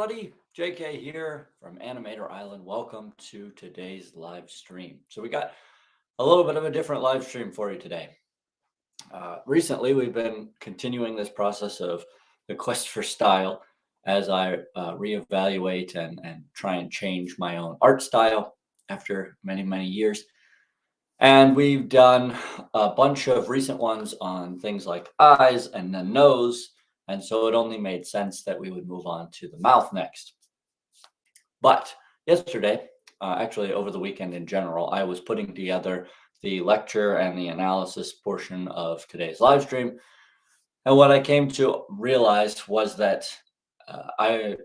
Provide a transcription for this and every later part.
everybody. JK here from Animator Island. Welcome to today's live stream. So we got a little bit of a different live stream for you today. Recently, we've been continuing this process of the quest for style as I reevaluate and try and change my own art style after many, many years. And we've done a bunch of recent ones on things like eyes and the nose. And so it only made sense that we would move on to the mouth next. But yesterday, actually over the weekend in general, I was putting together the lecture and the analysis portion of today's live stream. And what I came to realize was that I'm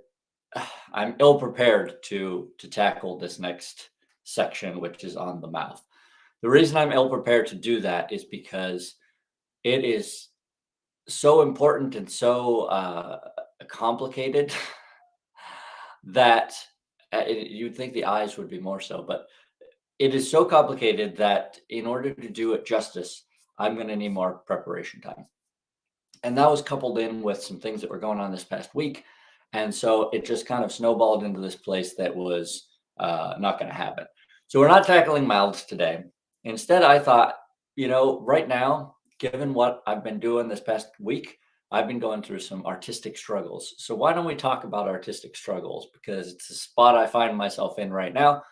ill prepared to tackle this next section, which is on the mouth. The reason I'm ill prepared to do that is because it is so important and so complicated that you'd think the eyes would be more so, but it is so complicated that in order to do it justice, I'm going to need more preparation time. And that was coupled in with some things that were going on this past week. And so it just kind of snowballed into this place that was not going to happen. So we're not tackling mouths today. Instead, I thought, right now, given what I've been doing this past week, I've been going through some artistic struggles. So why don't we talk about artistic struggles? Because it's a spot I find myself in right now.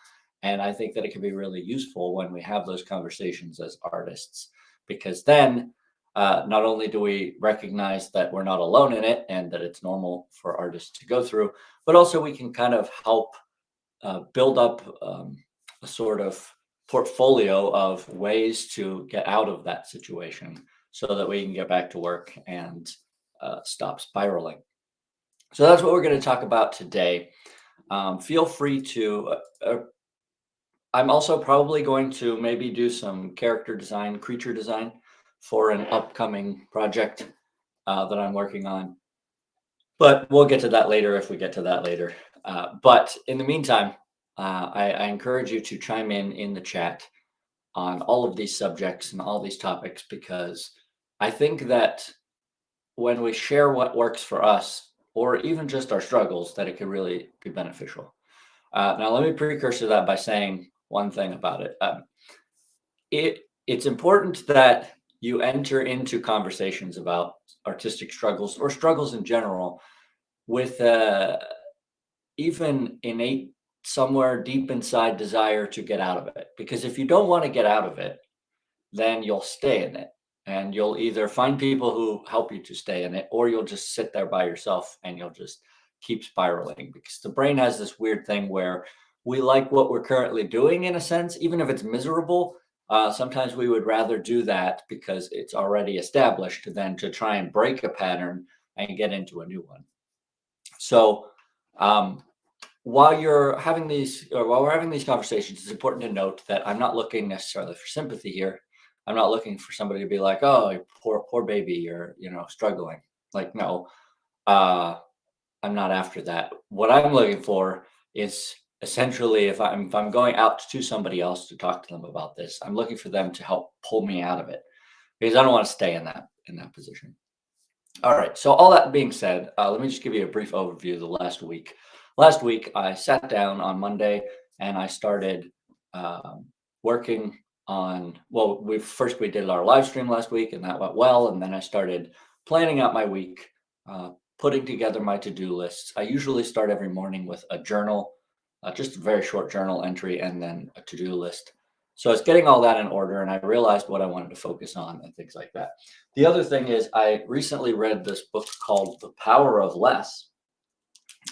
And I think that it can be really useful when we have those conversations as artists, because then not only do we recognize that we're not alone in it and that it's normal for artists to go through, but also we can kind of help build up a sort of portfolio of ways to get out of that situation so that we can get back to work and stop spiraling. So that's what we're going to talk about today. Feel free to, I'm also probably going to maybe do some character design, creature design for an upcoming project that I'm working on. But we'll get to that later if we get to that later. But in the meantime, I encourage you to chime in the chat on all of these subjects and all these topics, because I think that when we share what works for us, or even just our struggles, that it can really be beneficial. Now, let me precursor that by saying one thing about it. It's important that you enter into conversations about artistic struggles or struggles in general with even innate, somewhere deep inside desire to get out of it. Because if you don't want to get out of it, then you'll stay in it. And you'll either find people who help you to stay in it, or you'll just sit there by yourself and you'll just keep spiraling. Because the brain has this weird thing where we like what we're currently doing in a sense, even if it's miserable. Sometimes we would rather do that because it's already established than to try and break a pattern and get into a new one. So while we're having these conversations, it's important to note that I'm not looking necessarily for sympathy here. I'm not looking for somebody to be like, "Oh, poor baby, you're struggling." Like, no, I'm not after that. What I'm looking for is essentially, if I'm going out to somebody else to talk to them about this, I'm looking for them to help pull me out of it, because I don't want to stay in that position. All right. So all that being said, let me just give you a brief overview of the last week. Last week, I sat down on Monday and I started working on, well, we did our live stream last week and that went well. And then I started planning out my week, putting together my to-do lists. I usually start every morning with a journal, just a very short journal entry, and then a to-do list. So I was getting all that in order, and I realized what I wanted to focus on and things like that. The other thing is, I recently read this book called The Power of Less.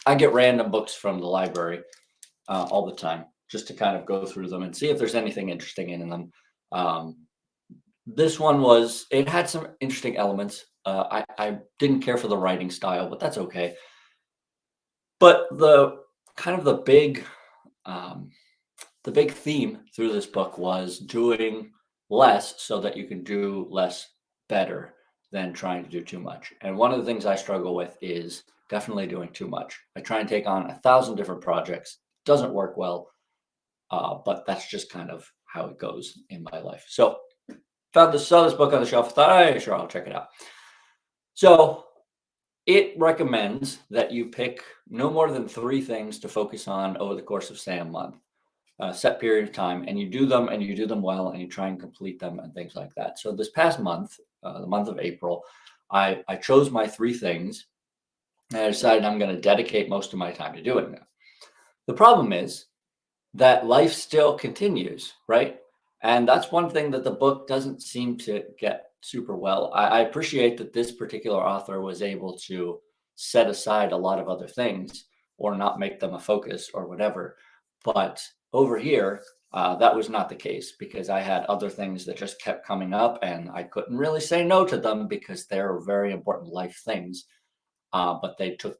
I get random books from the library all the time, just to kind of go through them and see if there's anything interesting in them. This one it had some interesting elements. I didn't care for the writing style, but that's okay. But the big theme through this book was doing less so that you can do less better than trying to do too much. And one of the things I struggle with is definitely doing too much. I try and take on 1,000 different projects. Doesn't work well, but that's just kind of how it goes in my life. So saw this book on the shelf. Thought, sure, I'll check it out. So it recommends that you pick no more than 3 things to focus on over the course of, say, a month, a set period of time, and you do them and you do them well and you try and complete them and things like that. So this past month, the month of April, I chose my 3 things and I decided I'm going to dedicate most of my time to doing them. The problem is that life still continues, right? And that's one thing that the book doesn't seem to get super well. I appreciate that this particular author was able to set aside a lot of other things or not make them a focus or whatever. But over here, that was not the case because I had other things that just kept coming up and I couldn't really say no to them because they're very important life things. But they took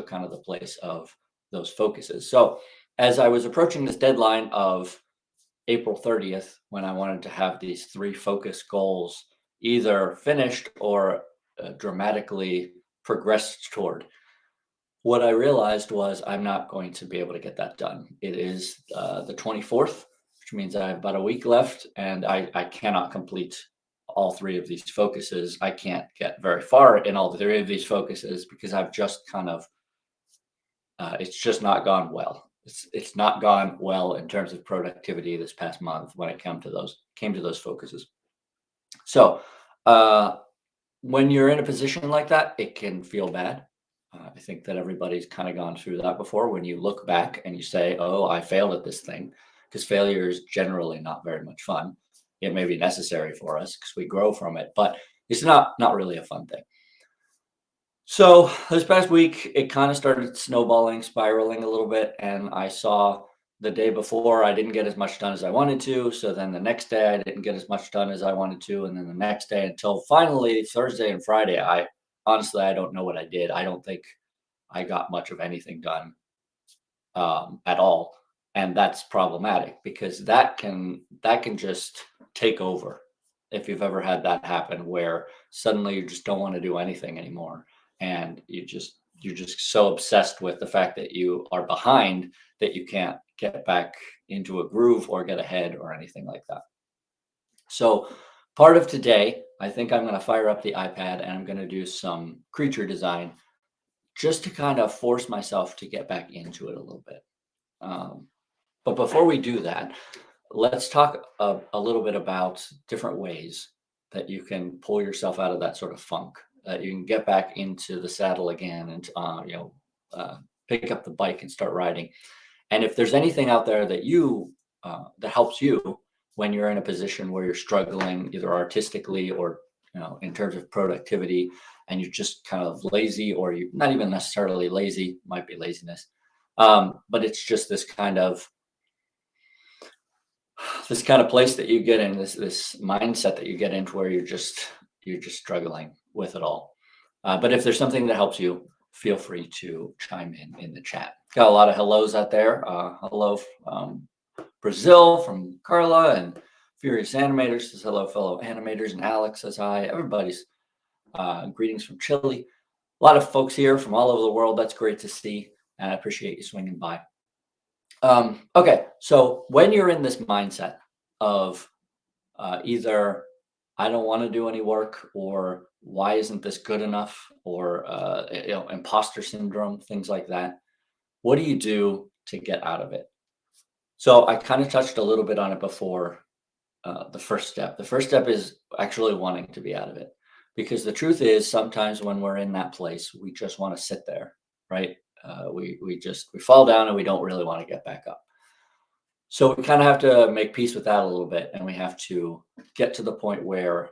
kind of the place of those focuses. So as I was approaching this deadline of April 30th, when I wanted to have these 3 focus goals either finished or dramatically progressed toward, what I realized was I'm not going to be able to get that done. It is the 24th, which means I have about a week left, and I cannot complete all 3 of these focuses. I can't get very far in all 3 of these focuses because I've just kind of it's just not gone well. It's not gone well in terms of productivity this past month when it came to those focuses. So uh, when you're in a position like that, it can feel bad. I think that everybody's kind of gone through that before. When you look back and you say, "Oh, I failed at this thing," because failure is generally not very much fun. It may be necessary for us because we grow from it, but it's not really a fun thing. So this past week, it kind of started snowballing, spiraling a little bit. And I saw the day before I didn't get as much done as I wanted to. So then the next day, I didn't get as much done as I wanted to. And then the next day, until finally Thursday and Friday, I honestly, I don't know what I did. I don't think I got much of anything done at all. And that's problematic because that can just take over if you've ever had that happen where suddenly you just don't want to do anything anymore and you're just so obsessed with the fact that you are behind that you can't get back into a groove or get ahead or anything like that. So part of today, I think I'm going to fire up the iPad and I'm going to do some creature design just to kind of force myself to get back into it a little bit. um, but before we do that, let's talk a little bit about different ways that you can pull yourself out of that sort of funk, that you can get back into the saddle again and uh, pick up the bike and start riding. And if there's anything out there that that helps you when you're in a position where you're struggling either artistically or in terms of productivity, and you're just kind of lazy, or you're not even necessarily lazy, might be laziness, but it's just this kind of place that you get in, this mindset that you get into where you're just struggling with it all. But if there's something that helps you, feel free to chime in the chat. Got a lot of hellos out there. Hello, Brazil from Carla, and Furious Animators says hello, fellow animators, and Alex says hi. Everybody's greetings from Chile. A lot of folks here from all over the world. That's great to see, and I appreciate you swinging by. Okay, so when you're in this mindset of either I don't want to do any work, or why isn't this good enough, or imposter syndrome, things like that, what do you do to get out of it? So I kind of touched a little bit on it before. The first step. The first step is actually wanting to be out of it, because the truth is sometimes when we're in that place, we just want to sit there, right? We fall down and we don't really want to get back up. So we kind of have to make peace with that a little bit, and we have to get to the point where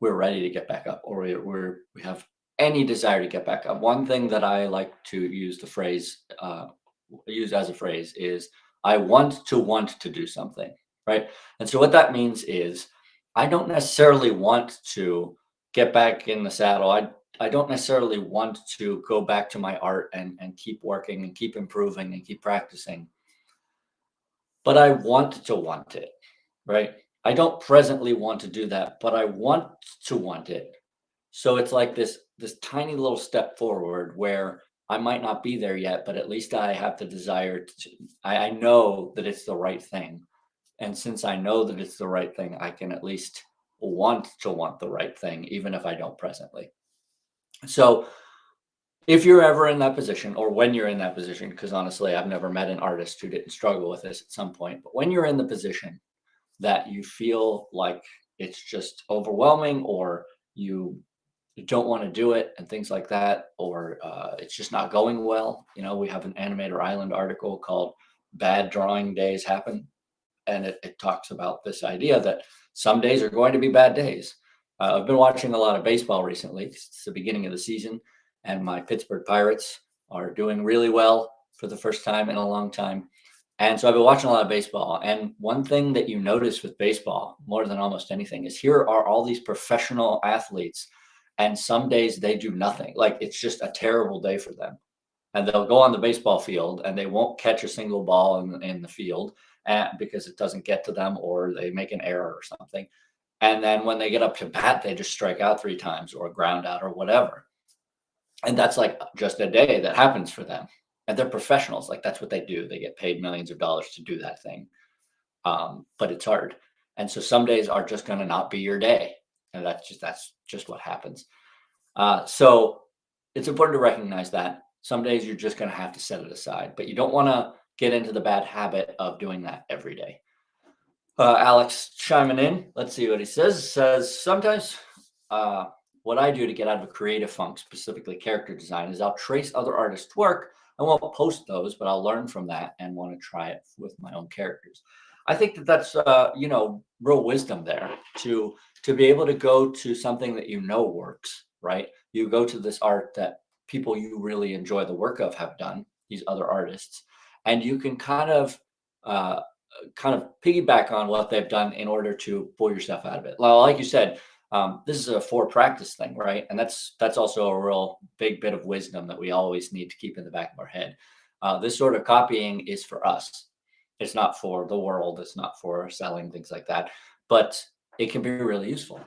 we're ready to get back up, or we have any desire to get back up. One thing that I like to use as a phrase is I want to do something, right? And so what that means is I don't necessarily want to get back in the saddle. I don't necessarily want to go back to my art and keep working and keep improving and keep practicing, but I want it, right? I don't presently want to do that, but I want it. So it's like this tiny little step forward where I might not be there yet, but at least I have the desire to. I know that it's the right thing, and since I know that it's the right thing, I can at least want the right thing, even if I don't presently. So if you're ever in that position, or when you're in that position, because honestly, I've never met an artist who didn't struggle with this at some point, but when you're in the position that you feel like it's just overwhelming, or you don't want to do it and things like that, or it's just not going well. We have an Animator Island article called Bad Drawing Days Happen, and it talks about this idea that some days are going to be bad days. I've been watching a lot of baseball recently 'cause it's the beginning of the season, and my Pittsburgh Pirates are doing really well for the first time in a long time. And so I've been watching a lot of baseball. And one thing that you notice with baseball more than almost anything is here are all these professional athletes, and some days they do nothing. Like it's just a terrible day for them, and they'll go on the baseball field and they won't catch a single ball in the field because it doesn't get to them, or they make an error or something. And then when they get up to bat, they just strike out 3 times or ground out or whatever. And that's like just a day that happens for them. And they're professionals. Like that's what they do. They get paid millions of dollars to do that thing. But it's hard. And so some days are just going to not be your day. And that's just what happens. So it's important to recognize that some days you're just going to have to set it aside, but you don't want to get into the bad habit of doing that every day. Alex chiming in. Let's see what he says. Says sometimes uh, what I do to get out of a creative funk, specifically character design, is I'll trace other artists' work. I won't post those, but I'll learn from that and want to try it with my own characters. I think that that's real wisdom there to be able to go to something that works, right? You go to this art that people you really enjoy the work of have done, these other artists, and you can uh, kind of piggyback on what they've done in order to pull yourself out of it. Well, like you said, this is a for practice thing, right? And that's also a real big bit of wisdom that we always need to keep in the back of our head. This sort of copying is for us. It's not for the world. It's not for selling things like that, but it can be really useful.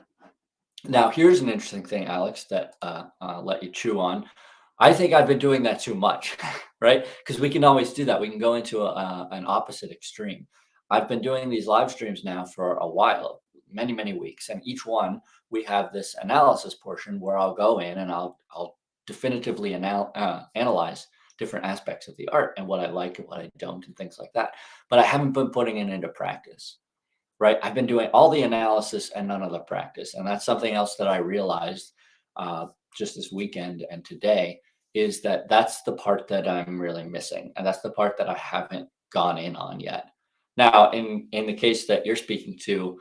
Now, here's an interesting thing, Alex, that I'll let you chew on. I think I've been doing that too much, right? Because we can always do that. We can go into an opposite extreme. I've been doing these live streams now for a while, many, many weeks, and each one we have this analysis portion where I'll go in and I'll definitively analyze different aspects of the art and what I like and what I don't and things like that. But I haven't been putting it into practice, right? I've been doing all the analysis and none of the practice. And that's something else that I realized just this weekend and today, is that that's the part that I'm really missing. And that's the part that I haven't gone in on yet. Now, in the case that you're speaking to,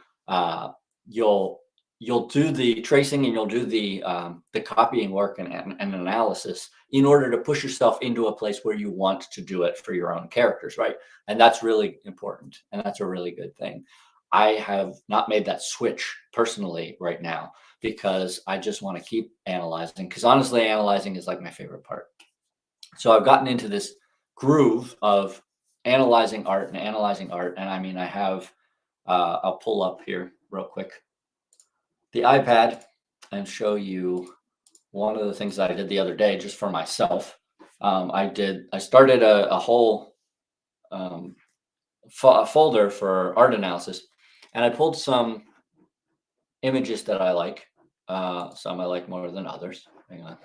you'll you'll do the tracing and you'll do the copying work and analysis in order to push yourself into a place where you want to do it for your own characters, right? And that's really important, and that's a really good thing. I have not made that switch personally right now because I just want to keep analyzing, because honestly, analyzing is like my favorite part. So I've gotten into this groove of analyzing art, and I mean, I have. I'll pull up here real quick the iPad and show you one of the things that I did the other day just for myself. I started a whole a folder for art analysis, and I pulled some images that I like. Some I like more than others. Hang on.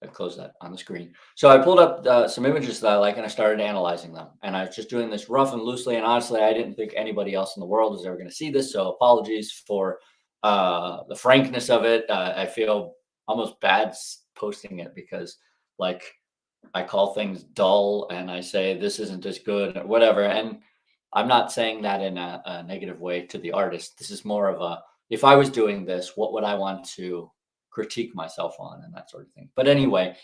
I closed that on the screen. So I pulled up some images that I like and I started analyzing them. And I was just doing this rough and loosely. And honestly, I didn't think anybody else in the world was ever going to see this. So apologies for the frankness of it. I feel almost bad posting it because, like, I call things dull and I say this isn't as good or whatever. And I'm not saying that in a negative way to the artist. This is more of a, if I was doing this, what would I want to critique myself on and that sort of thing. But anyway,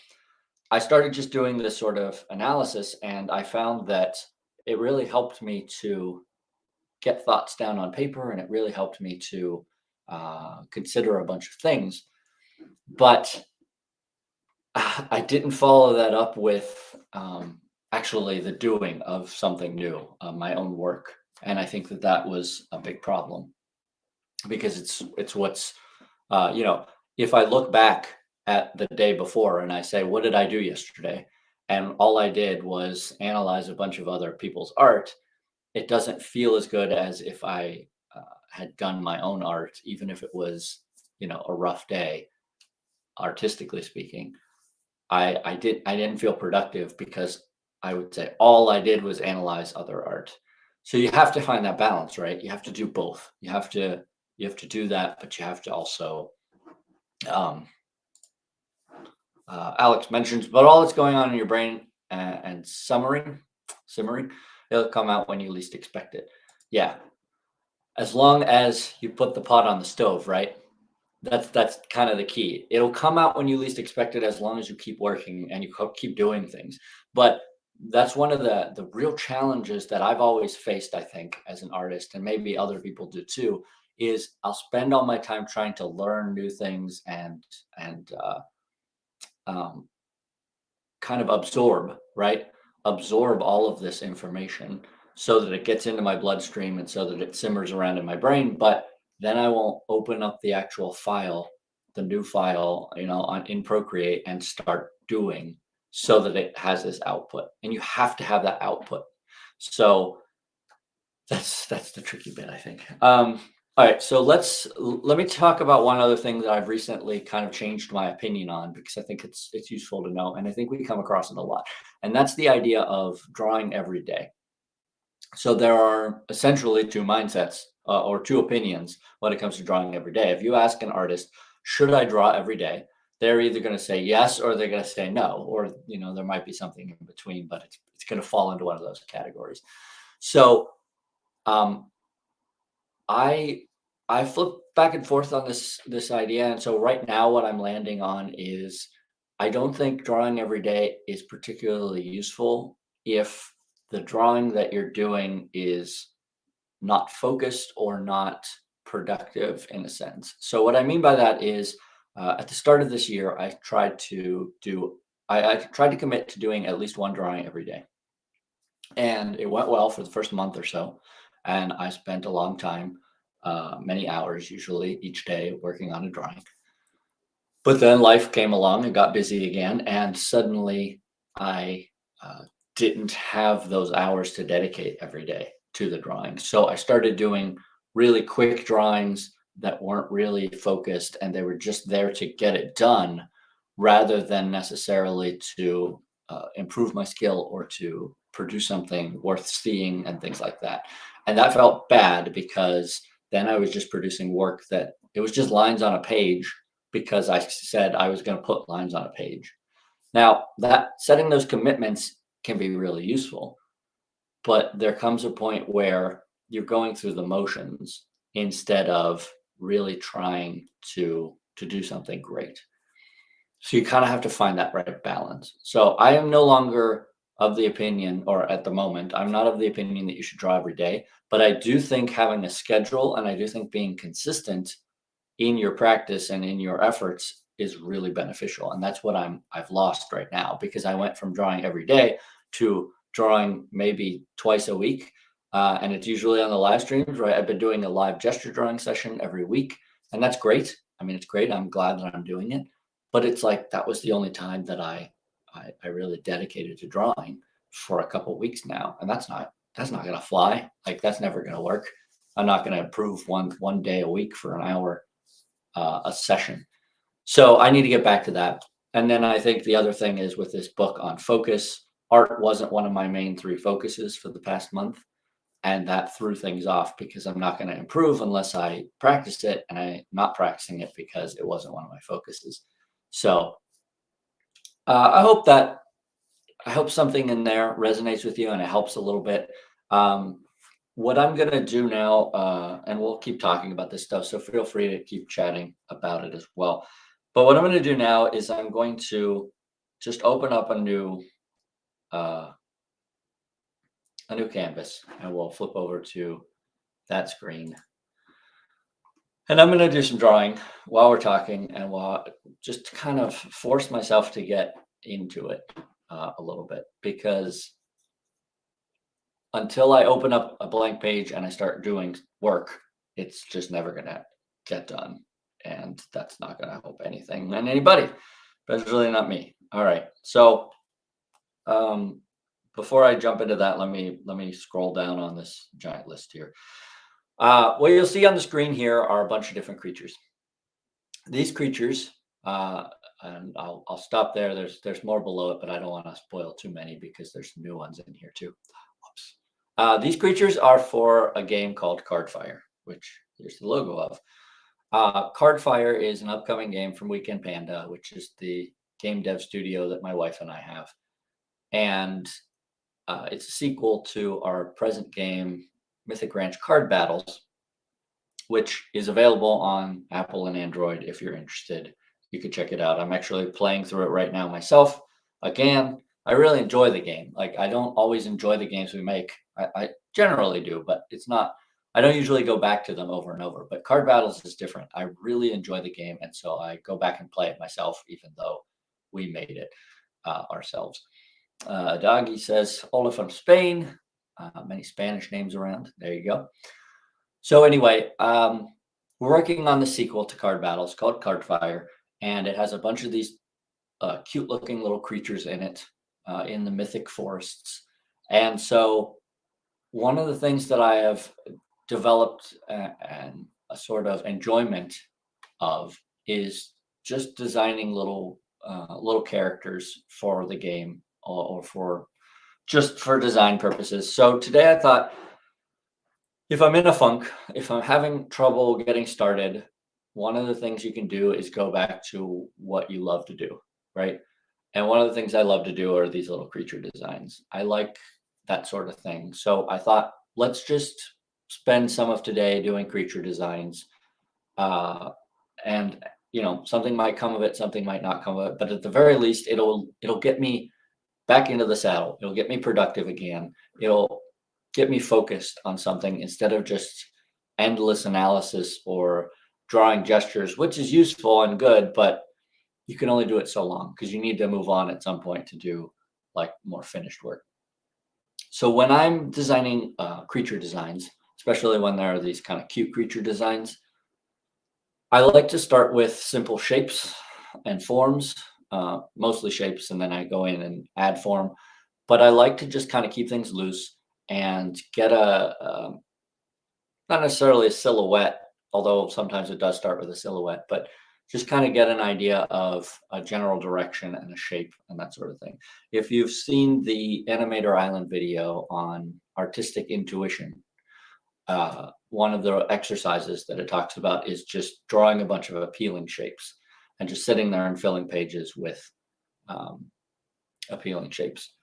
I started just doing this sort of analysis, and I found that it really helped me to get thoughts down on paper, and it really helped me to consider a bunch of things. But I didn't follow that up with actually the doing of something new, my own work, and I think that that was a big problem because it's what's if I look back at the day before and I say, what did I do yesterday? And all I did was analyze a bunch of other people's art. It doesn't feel as good as if I had done my own art, even if it was, a rough day. artistically speaking, I didn't feel productive because I would say all I did was analyze other art. So you have to find that balance, right? You have to do both. You have to do that, but you have to also um, Alex mentions, but all that's going on in your brain and simmering, it'll come out when you least expect it. Yeah, as long as you put the pot on the stove, right? That's kind of the key. It'll come out when you least expect it, as long as you keep working and you keep doing things. But that's one of the real challenges that I've always faced, I think, as an artist, and maybe other people do too. Is I'll spend all my time trying to learn new things and um, kind of absorb all of this information so that it gets into my bloodstream and so that it simmers around in my brain. But then I won't open up the actual file, the new file, in Procreate and start doing, so that it has this output. And you have to have that output. So that's the tricky bit, I think. All right, so let me talk about one other thing that I've recently kind of changed my opinion on, because I think it's useful to know, and I think we come across it a lot, and that's the idea of drawing every day. So there are essentially two mindsets or two opinions when it comes to drawing every day. If you ask an artist, should I draw every day? They're either going to say yes or they're going to say no, or there might be something in between, but it's going to fall into one of those categories. So um, I flip back and forth on this idea, and so right now what I'm landing on is I don't think drawing every day is particularly useful if the drawing that you're doing is not focused or not productive, in a sense. So what I mean by that is, at the start of this year, I tried to commit to doing at least one drawing every day, and it went well for the first month or so, and I spent a long time, many hours usually each day, working on a drawing. But then life came along and got busy again, and suddenly I didn't have those hours to dedicate every day to the drawing. So I started doing really quick drawings that weren't really focused, and they were just there to get it done rather than necessarily to improve my skill or to produce something worth seeing and things like that. And that felt bad, because then I was just producing work that it was just lines on a page because I said I was going to put lines on a page. Now, that setting those commitments can be really useful, but there comes a point where you're going through the motions instead of really trying to do something great. So you kind of have to find that right balance. So I am no longer of the opinion, or at the moment, I'm not of the opinion that you should draw every day, but I do think having a schedule, and I do think being consistent in your practice and in your efforts is really beneficial. And that's what I've lost right now, because I went from drawing every day to drawing maybe twice a week. And it's usually on the live streams, right? I've been doing a live gesture drawing session every week, and that's great. I mean, it's great. I'm glad that I'm doing it, but it's like, that was the only time that I really dedicated to drawing for a couple of weeks now. And that's not going to fly. Like, that's never going to work. I'm not going to improve one day a week for an hour a session. So I need to get back to that. And then I think the other thing is, with this book on focus, art wasn't one of my main three focuses for the past month. And that threw things off, because I'm not going to improve unless I practice it. And I'm not practicing it because it wasn't one of my focuses. So I hope something in there resonates with you and it helps a little bit. What I'm going to do now, and we'll keep talking about this stuff, so feel free to keep chatting about it as well. But what I'm going to do now is I'm going to just open up a new canvas, and we'll flip over to that screen. And I'm going to do some drawing while we're talking, and while just kind of force myself to get into it a little bit, because until I open up a blank page and I start doing work, it's just never going to get done. And that's not going to help anything and anybody, especially not me. All right. So before I jump into that, let me scroll down on this giant list here. What you'll see on the screen here are a bunch of different creatures. These creatures and I'll stop there. There's more below it, but I don't want to spoil too many because there's new ones in here too. Whoops. These creatures are for a game called Cardfire, which here's the logo of. Cardfire is an upcoming game from Weekend Panda, which is the game dev studio that my wife and I have, and it's a sequel to our present game, Mythic Ranch Card Battles, which is available on Apple and Android if you're interested. You could check it out. I'm actually playing through it right now myself. Again, I really enjoy the game. Like, I don't always enjoy the games we make. I generally do, but it's not, I don't usually go back to them over and over. But Card Battles is different. I really enjoy the game, and so I go back and play it myself, even though we made it ourselves. Doggy says, Hola from Spain. Many Spanish names around. There you go. So anyway, we're working on the sequel to Card Battles called Cardfire, and it has a bunch of these cute-looking little creatures in it in the mythic forests. And so one of the things that I have developed and a sort of enjoyment of is just designing little characters for the game or for just for design purposes. So today I thought, if I'm in a funk, if I'm having trouble getting started, one of the things you can do is go back to what you love to do, right? And one of the things I love to do are these little creature designs. I like that sort of thing. So I thought, let's just spend some of today doing creature designs. And something might come of it, something might not come of it, but at the very least, it'll get me back into the saddle. It'll get me productive again. It'll get me focused on something instead of just endless analysis or drawing gestures, which is useful and good, but you can only do it so long because you need to move on at some point to do like more finished work. So when I'm designing creature designs, especially when there are these kind of cute creature designs, I like to start with simple shapes and forms, mostly shapes, and then I go in and add form. But I like to just kind of keep things loose and get not necessarily a silhouette, although sometimes it does start with a silhouette, but just kind of get an idea of a general direction and a shape and that sort of thing. If you've seen the Animator Island video on artistic intuition, one of the exercises that it talks about is just drawing a bunch of appealing shapes and just sitting there and filling pages with appealing shapes.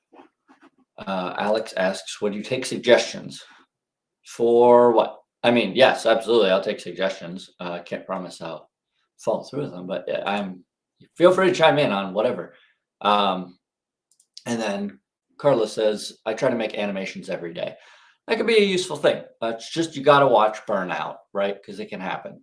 Alex asks, would you take suggestions for what? I mean, yes, absolutely. I'll take suggestions. I can't promise I'll follow through with them, but feel free to chime in on whatever. And then Carla says, I try to make animations every day. That could be a useful thing. It's just you got to watch burnout, right? Because it can happen.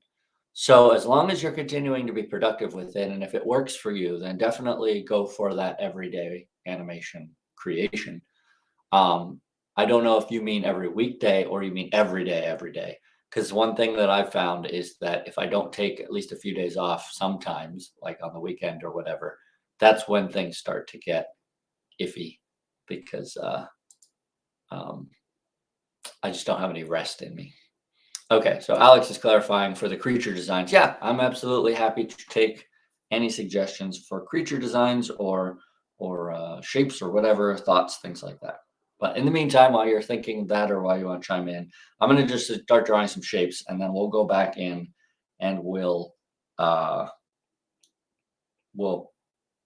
So as long as you're continuing to be productive with it, and if it works for you, then definitely go for that everyday animation creation. I don't know if you mean every weekday or you mean every day. Because one thing that I've found is that if I don't take at least a few days off sometimes, like on the weekend or whatever, that's when things start to get iffy because I just don't have any rest in me. Okay, so Alex is clarifying for the creature designs. Yeah, I'm absolutely happy to take any suggestions for creature designs or shapes or whatever, thoughts, things like that. But in the meantime, while you're thinking that or while you want to chime in, I'm going to just start drawing some shapes, and then we'll go back in and we'll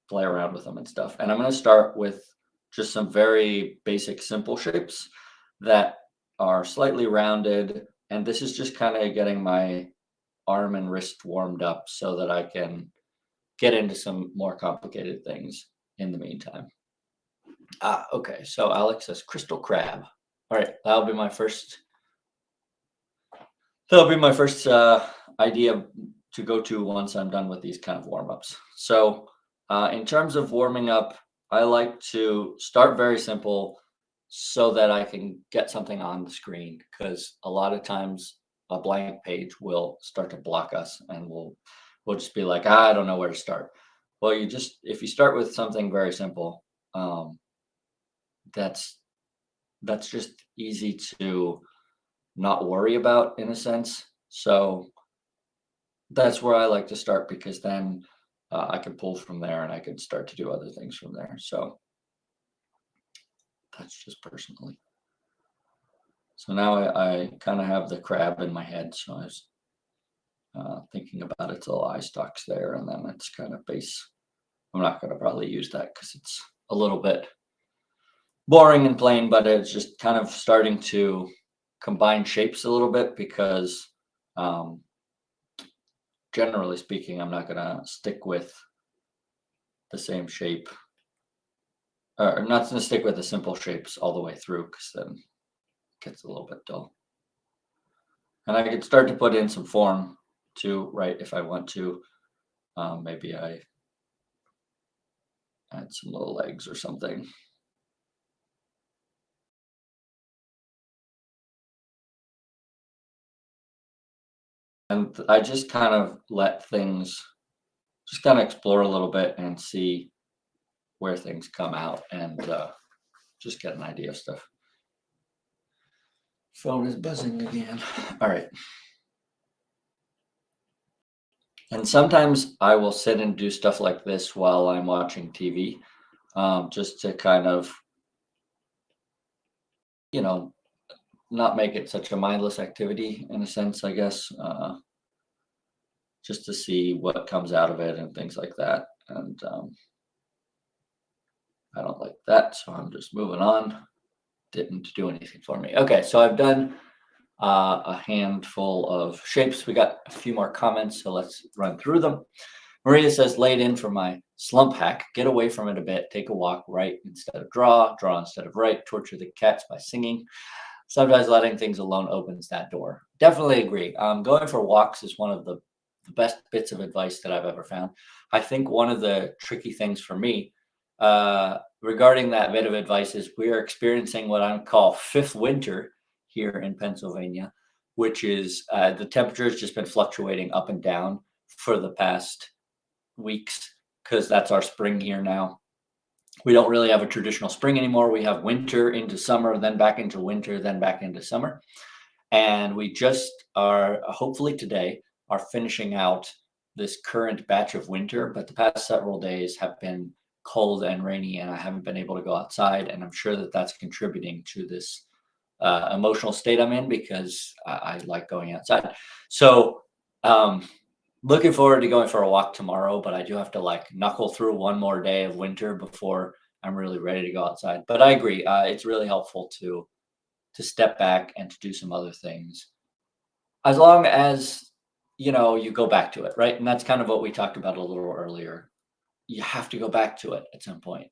play around with them and stuff. And I'm going to start with just some very basic, simple shapes that are slightly rounded. And this is just kind of getting my arm and wrist warmed up so that I can get into some more complicated things in the meantime. Okay. So Alex says crystal crab. All right. That'll be my first idea to go to once I'm done with these kind of warm-ups. So in terms of warming up, I like to start very simple so that I can get something on the screen, because a lot of times a blank page will start to block us and we'll just be like, I don't know where to start. Well, if you start with something very simple, that's just easy to not worry about in a sense. So that's where I like to start, because then I can pull from there and I can start to do other things from there. So that's just personally. So now I kind of have the crab in my head. So I was thinking about its little eye stalks there, and then it's kind of base. I'm not going to probably use that because it's a little bit boring and plain, but it's just kind of starting to combine shapes a little bit because um, generally speaking, I'm not going to stick with the same shape, or I'm not going to stick with the simple shapes all the way through because then it gets a little bit dull. And I could start to put in some form too, right? If I want to, maybe I add some little legs or something. And I just kind of let things just kind of explore a little bit and see where things come out and just get an idea of stuff. Phone is buzzing again. All right. And sometimes I will sit and do stuff like this while I'm watching TV, just to kind of, you know, not make it such a mindless activity in a sense, I guess, just to see what comes out of it and things like that. And I don't like that, so I'm just moving on. Didn't do anything for me. Okay, so I've done a handful of shapes. We got a few more comments, so let's run through them. Maria says, laid in for my slump hack. Get away from it a bit. Take a walk, write instead of draw instead of write, torture the cats by singing. Sometimes letting things alone opens that door. Definitely agree. Going for walks is one of the best bits of advice that I've ever found. I think one of the tricky things for me regarding that bit of advice is we are experiencing what I call fifth winter here in Pennsylvania, which is the temperature has just been fluctuating up and down for the past weeks because that's our spring here now. We don't really have a traditional spring anymore. We have winter into summer, then back into winter, then back into summer. And we just are hopefully today are finishing out this current batch of winter, but the past several days have been cold and rainy and I haven't been able to go outside. And I'm sure that that's contributing to this emotional state I'm in because I like going outside. So looking forward to going for a walk tomorrow, but I do have to like knuckle through one more day of winter before I'm really ready to go outside. But I agree, it's really helpful to step back and to do some other things, as long as you go back to it, right? And that's kind of what we talked about a little earlier. You have to go back to it at some point.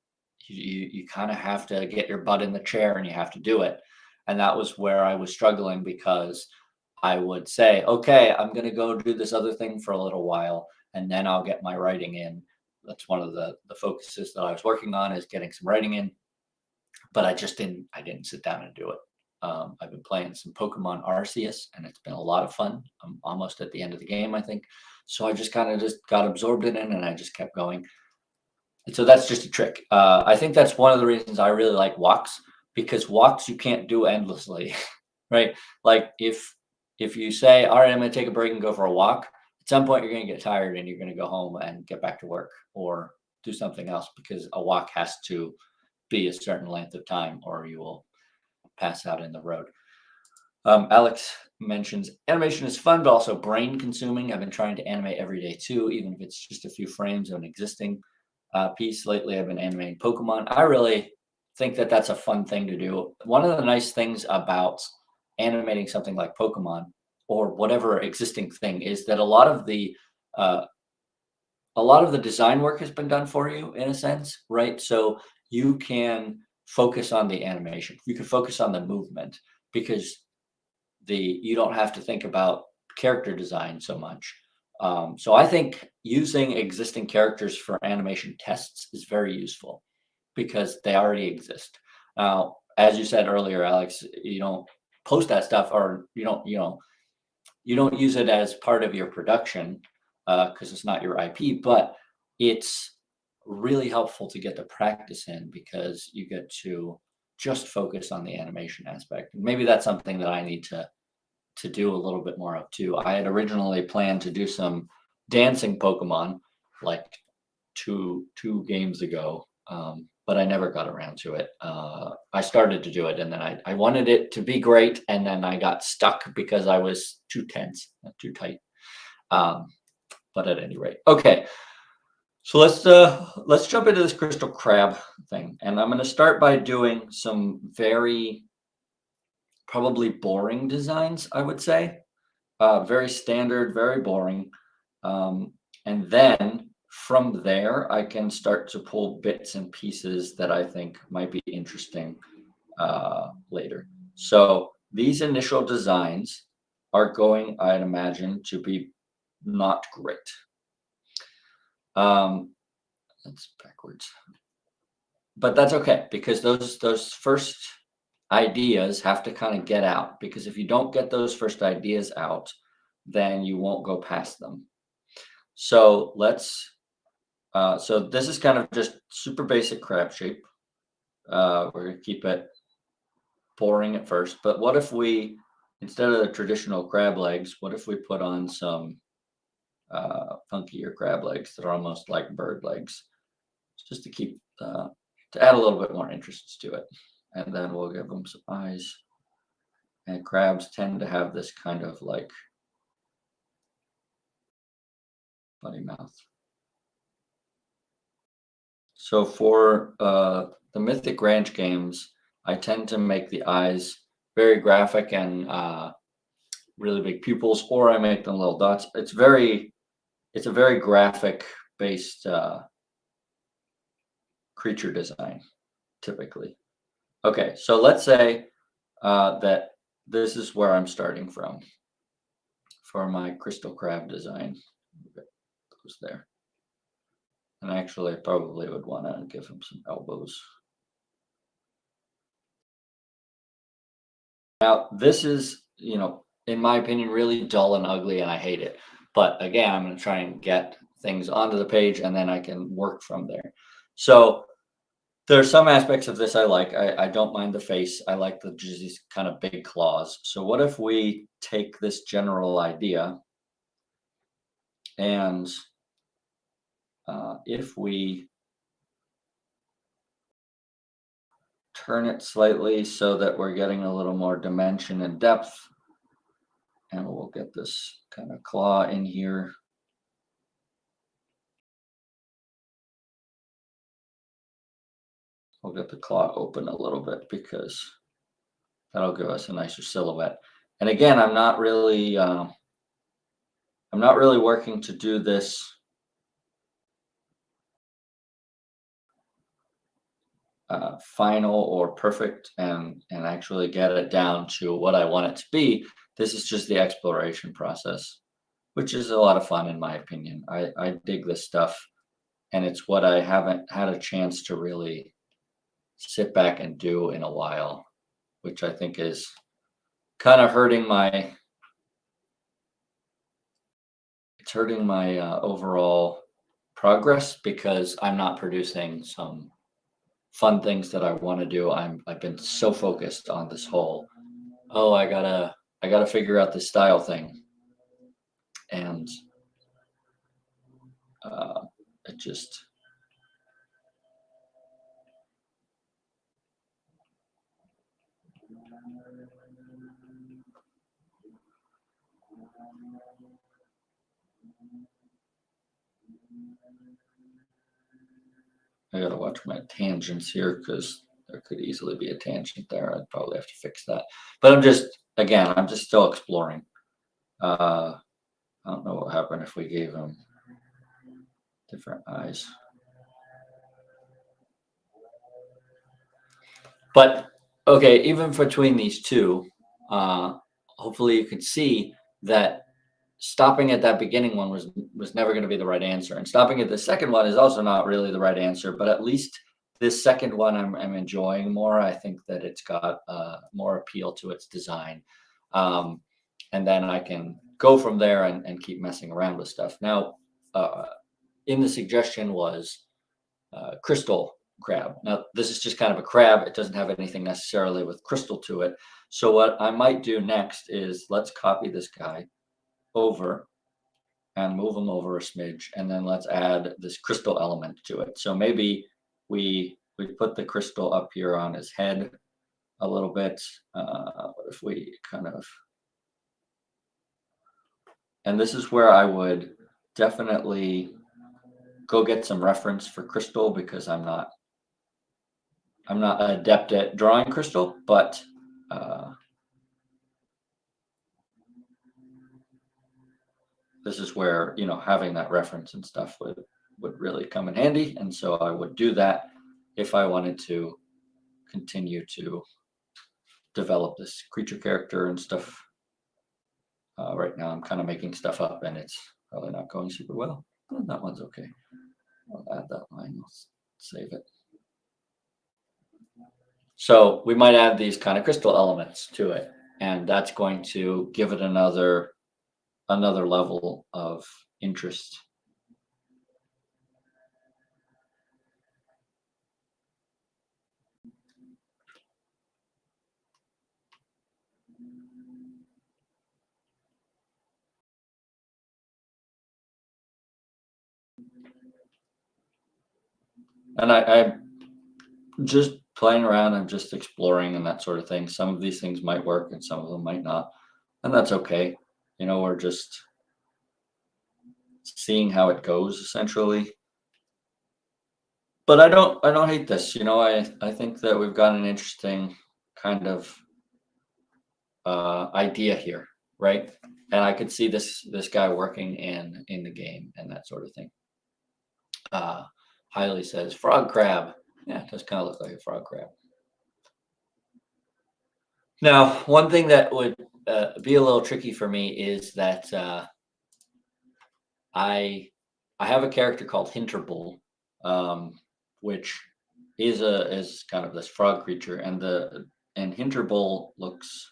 You kind of have to get your butt in the chair and you have to do it. And that was where I was struggling because I would say, okay, I'm going to go do this other thing for a little while and then I'll get my writing in. That's one of the focuses that I was working on, is getting some writing in, but I didn't sit down and do it. I've been playing some Pokemon Arceus and it's been a lot of fun. I'm almost at the end of the game, I think. So I just kind of just got absorbed in it and I just kept going. And so that's just a trick. I think that's one of the reasons I really like walks, because walks you can't do endlessly, right? Like if you say, all right, I'm going to take a break and go for a walk, at some point you're going to get tired and you're going to go home and get back to work or do something else, because a walk has to be a certain length of time or you will pass out in the road. Alex mentions animation is fun, but also brain consuming. I've been trying to animate every day too, even if it's just a few frames of an existing piece. Lately, I've been animating Pokemon. I really think that that's a fun thing to do. One of the nice things about animating something like Pokemon or whatever existing thing is that a lot of the design work has been done for you in a sense, right? So you can focus on the animation. You can focus on the movement because you don't have to think about character design so much. So I think using existing characters for animation tests is very useful because they already exist. Now, as you said earlier, Alex, you don't post that stuff, or you don't use it as part of your production because it's not your IP, but it's really helpful to get the practice in because you get to just focus on the animation aspect. And maybe that's something that I need to do a little bit more of too. I had originally planned to do some dancing Pokemon, like two games ago, but I never got around to it. I started to do it, and then I wanted it to be great, and then I got stuck because I was too tense, too tight. But at any rate, okay. So let's jump into this crystal crab thing, and I'm going to start by doing some very probably boring designs, I would say. Very standard, very boring. And then from there, I can start to pull bits and pieces that I think might be interesting later. So these initial designs are going, I'd imagine, to be not great. That's backwards. But that's okay, because those first ideas have to kind of get out, because if you don't get those first ideas out, then you won't go past them. So so this is kind of just super basic crab shape. We're gonna keep it boring at first, but what if we, instead of the traditional crab legs, what if we put on some funkier crab legs that are almost like bird legs, just to keep to add a little bit more interest to it. And then we'll give them some eyes. And crabs tend to have this kind of like funny mouth. So for the Mythic Ranch games, I tend to make the eyes very graphic and really big pupils, or I make them little dots. It's a very graphic based creature design, typically. Okay, so let's say that this is where I'm starting from for my crystal crab design. Goes there. And actually, I probably would want to give him some elbows. Now, this is, in my opinion, really dull and ugly, and I hate it. But again, I'm going to try and get things onto the page, and then I can work from there. So there are some aspects of this I like. I don't mind the face. I like these kind of big claws. So what if we take this general idea and if we turn it slightly so that we're getting a little more dimension and depth, and we'll get this kind of claw in here. We'll get the claw open a little bit because that'll give us a nicer silhouette. And again, I'm not really working to do this final or perfect and actually get it down to what I want it to be. This is just the exploration process, which is a lot of fun in my opinion. I dig this stuff, and it's what I haven't had a chance to really sit back and do in a while, which I think is kind of hurting my overall progress, because I'm not producing some fun things that I want to do. I've been so focused on this whole, oh, I gotta figure out this style thing, and it just I gotta watch my tangents here, because there could easily be a tangent there. I'd probably have to fix that. But I'm just still exploring. I don't know what happened if we gave him different eyes. But okay, even between these two, hopefully you can see that stopping at that beginning one was never going to be the right answer, and stopping at the second one is also not really the right answer. But at least this second one I'm enjoying more. I think that it's got more appeal to its design, and then I can go from there and keep messing around with stuff. Now, in the suggestion was crystal crab. Now, this is just kind of a crab. It doesn't have anything necessarily with crystal to it. So what I might do next is let's copy this guy over, and move them over a smidge, and then let's add this crystal element to it. So maybe we put the crystal up here on his head a little bit. What if we kind of, and this is where I would definitely go get some reference for crystal, because I'm not adept at drawing crystal, but this is where, you know, having that reference and stuff would really come in handy. And so I would do that if I wanted to continue to develop this creature character and stuff. Right now I'm kind of making stuff up and it's probably not going super well. Oh, that one's okay. I'll add that line. Let's save it. So we might add these kind of crystal elements to it, and that's going to give it another level of interest. And I'm just playing around and just exploring and that sort of thing. Some of these things might work and some of them might not, and that's okay. You know, we're just seeing how it goes essentially. But I don't hate this. You know, I think that we've got an interesting kind of idea here, right? And I could see this guy working in the game and that sort of thing. Hiley says frog crab. Yeah, it does kind of look like a frog crab. Now, one thing that would be a little tricky for me is that I have a character called Hinterbull, which is kind of this frog creature, and Hinterbull looks.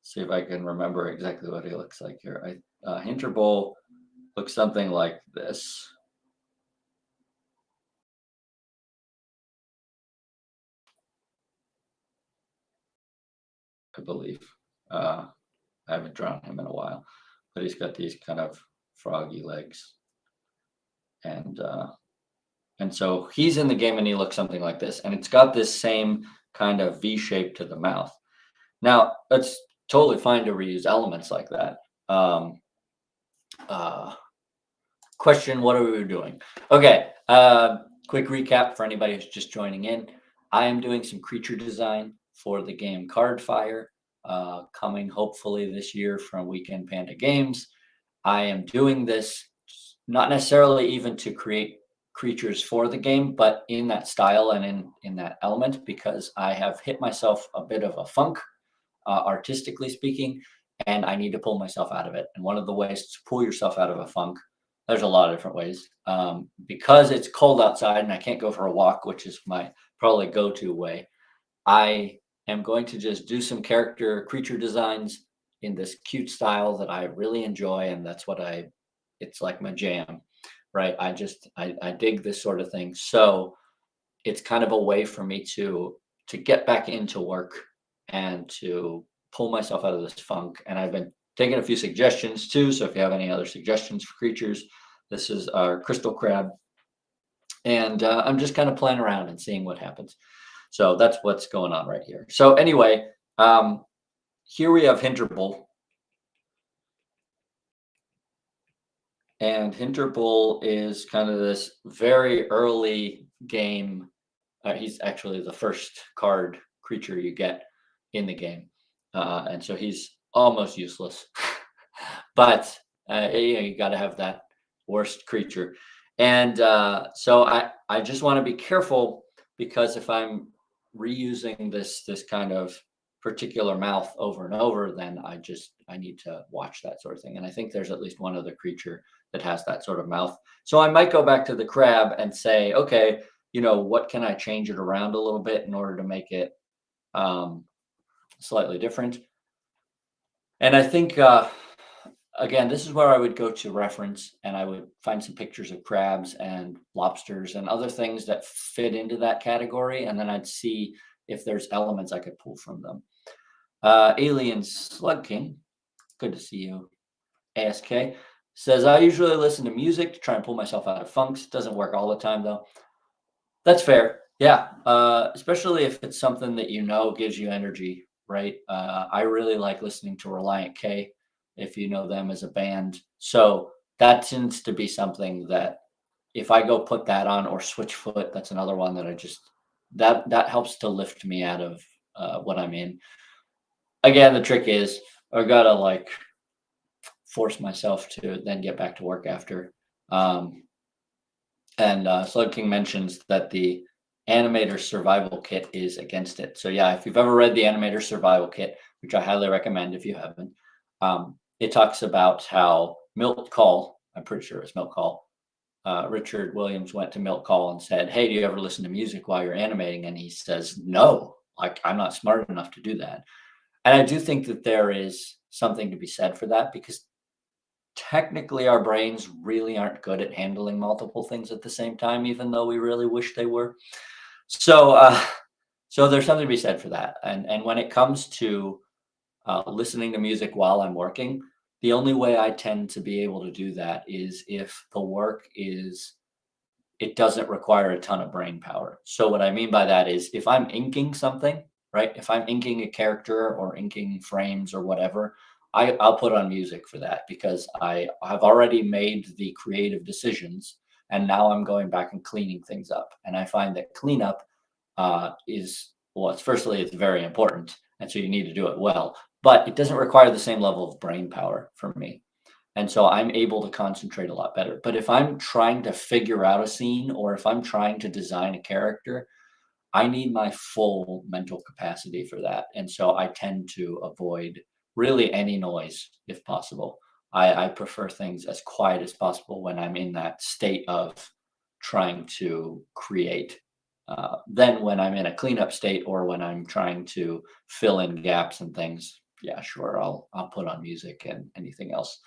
See if I can remember exactly what he looks like here. Hinterbull looks something like this. I believe. I haven't drawn him in a while, but he's got these kind of froggy legs, and so he's in the game, and he looks something like this, and it's got this same kind of V shape to the mouth. Now, it's totally fine to reuse elements like that. Question: what are we doing? Okay. Quick recap for anybody who's just joining in. I am doing some creature design for the game Cardfire, coming hopefully this year from Weekend Panda Games. I am doing this not necessarily even to create creatures for the game, but in that style and in that element, because I have hit myself a bit of a funk, artistically speaking, and I need to pull myself out of it. And one of the ways to pull yourself out of a funk, there's a lot of different ways. Because it's cold outside and I can't go for a walk, which is my probably go-to way, I am going to just do some creature designs in this cute style that I really enjoy, and that's what it's like my jam, right? I dig this sort of thing. So it's kind of a way for me to get back into work and to pull myself out of this funk. And I've been taking a few suggestions too. So if you have any other suggestions for creatures, this is our crystal crab. And I'm just kind of playing around and seeing what happens. So that's what's going on right here. So anyway, here we have Hinterbull. And Hinterbull is kind of this very early game. He's actually the first card creature you get in the game. And so he's almost useless. But you got to have that worst creature. And so I just want to be careful, because if I'm reusing this kind of particular mouth over and over, then I need to watch that sort of thing. And I think there's at least one other creature that has that sort of mouth. So I might go back to the crab and say, okay, you know, what can I change it around a little bit in order to make it slightly different? And I think, again, this is where I would go to reference, and I would find some pictures of crabs and lobsters and other things that fit into that category. And then I'd see if there's elements I could pull from them. Alien Slug King, good to see you. ASK Says, I usually listen to music to try and pull myself out of funks. Doesn't work all the time though. That's fair. Yeah. Especially if it's something that you know gives you energy, right? I really like listening to Reliant K, if you know them as a band. So that tends to be something that if I go put that on, or Switchfoot, that's another one that I just that helps to lift me out of what I'm in. Again, the trick is I gotta like force myself to then get back to work after. Um, and Slug King mentions that the Animator Survival Kit is against it. So yeah, if you've ever read the Animator Survival Kit, which I highly recommend if you haven't, it talks about how Milt Call, I'm pretty sure it's Milt Call, Richard Williams went to Milt Call and said, "Hey, do you ever listen to music while you're animating?" And he says, "No, like I'm not smart enough to do that." And I do think that there is something to be said for that, because technically our brains really aren't good at handling multiple things at the same time, even though we really wish they were. So, so there's something to be said for that. And when it comes to listening to music while I'm working, the only way I tend to be able to do that is if the work is it doesn't require a ton of brain power. So what I mean by that is if I'm inking something, right? If I'm inking a character or inking frames or whatever, I'll put on music for that, because I have already made the creative decisions and now I'm going back and cleaning things up. And I find that cleanup is, well, it's firstly, it's very important. And so you need to do it well, but it doesn't require the same level of brain power for me. And so I'm able to concentrate a lot better. But if I'm trying to figure out a scene, or if I'm trying to design a character, I need my full mental capacity for that. And so I tend to avoid really any noise if possible. I prefer things as quiet as possible when I'm in that state of trying to create. Then when I'm in a cleanup state, or when I'm trying to fill in gaps and things, yeah, sure, I'll put on music and anything else.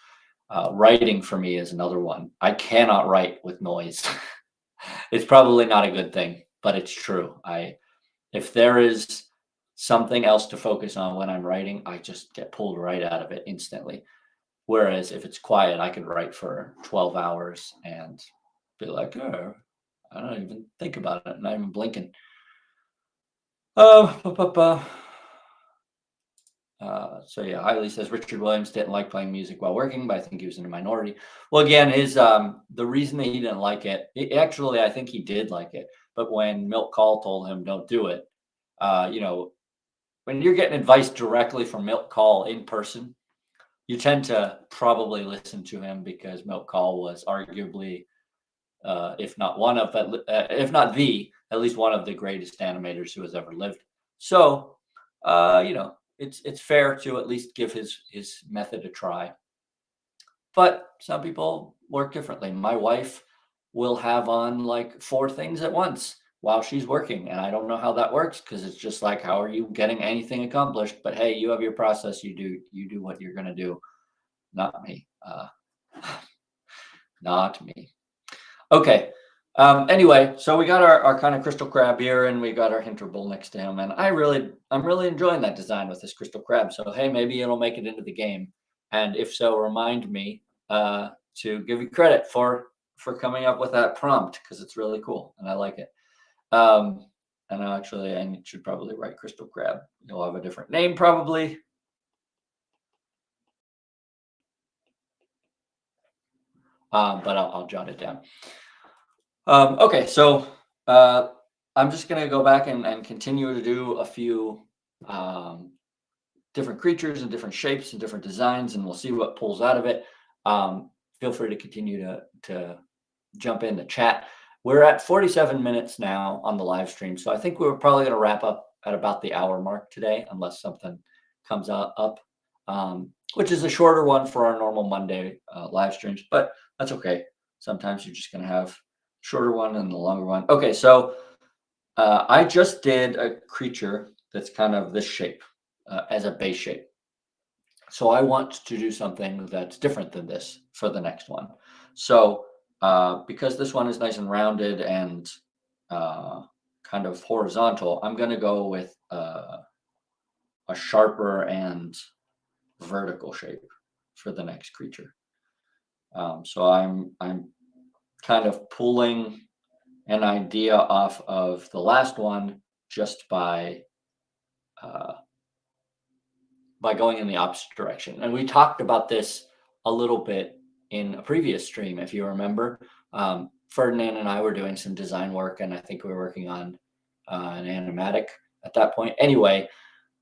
Writing for me is another one. I cannot write with noise. It's probably not a good thing, but it's true. If there is something else to focus on when I'm writing, I just get pulled right out of it instantly. Whereas if it's quiet, I could write for 12 hours and be like, oh, I don't even think about it, not even blinking. Oh, so yeah, Hiley says Richard Williams didn't like playing music while working, but I think he was in a minority. Well, again, his the reason that he didn't like it, actually, I think he did like it, but when Milt Call told him don't do it, you know, when you're getting advice directly from Milt Call in person, you tend to probably listen to him, because Milt Call was arguably, if not one of, if not the, at least one of the greatest animators who has ever lived. So, you know, it's fair to at least give his method a try. But some people work differently. My wife will have on like four things at once while she's working, and I don't know how that works, because it's just like, how are you getting anything accomplished? But hey, you have your process. You do what you're gonna do. Not me. Not me. Okay. Anyway, so we got our kind of crystal crab here, and we got our hinter bull next to him, and I'm really enjoying that design with this crystal crab. So hey, maybe it'll make it into the game, and if so, remind me to give you credit for coming up with that prompt, because it's really cool and I like it. And actually, I should probably write crystal crab. You'll have a different name probably. But I'll jot it down. Okay, so I'm just gonna go back and continue to do a few different creatures and different shapes and different designs, and we'll see what pulls out of it. Feel free to continue to jump in the chat. We're at 47 minutes now on the live stream, so I think we're probably going to wrap up at about the hour mark today, unless something comes up, which is a shorter one for our normal Monday live streams, but that's okay. Sometimes you're just going to have shorter one and the longer one. Okay, so I just did a creature that's kind of this shape as a base shape. So I want to do something that's different than this for the next one. So because this one is nice and rounded and kind of horizontal, I'm going to go with a sharper and vertical shape for the next creature. So I'm kind of pulling an idea off of the last one just uh, by going in the opposite direction. And we talked about this a little bit in a previous stream, if you remember. Ferdinand and I were doing some design work, and I think we were working on an animatic at that point. Anyway,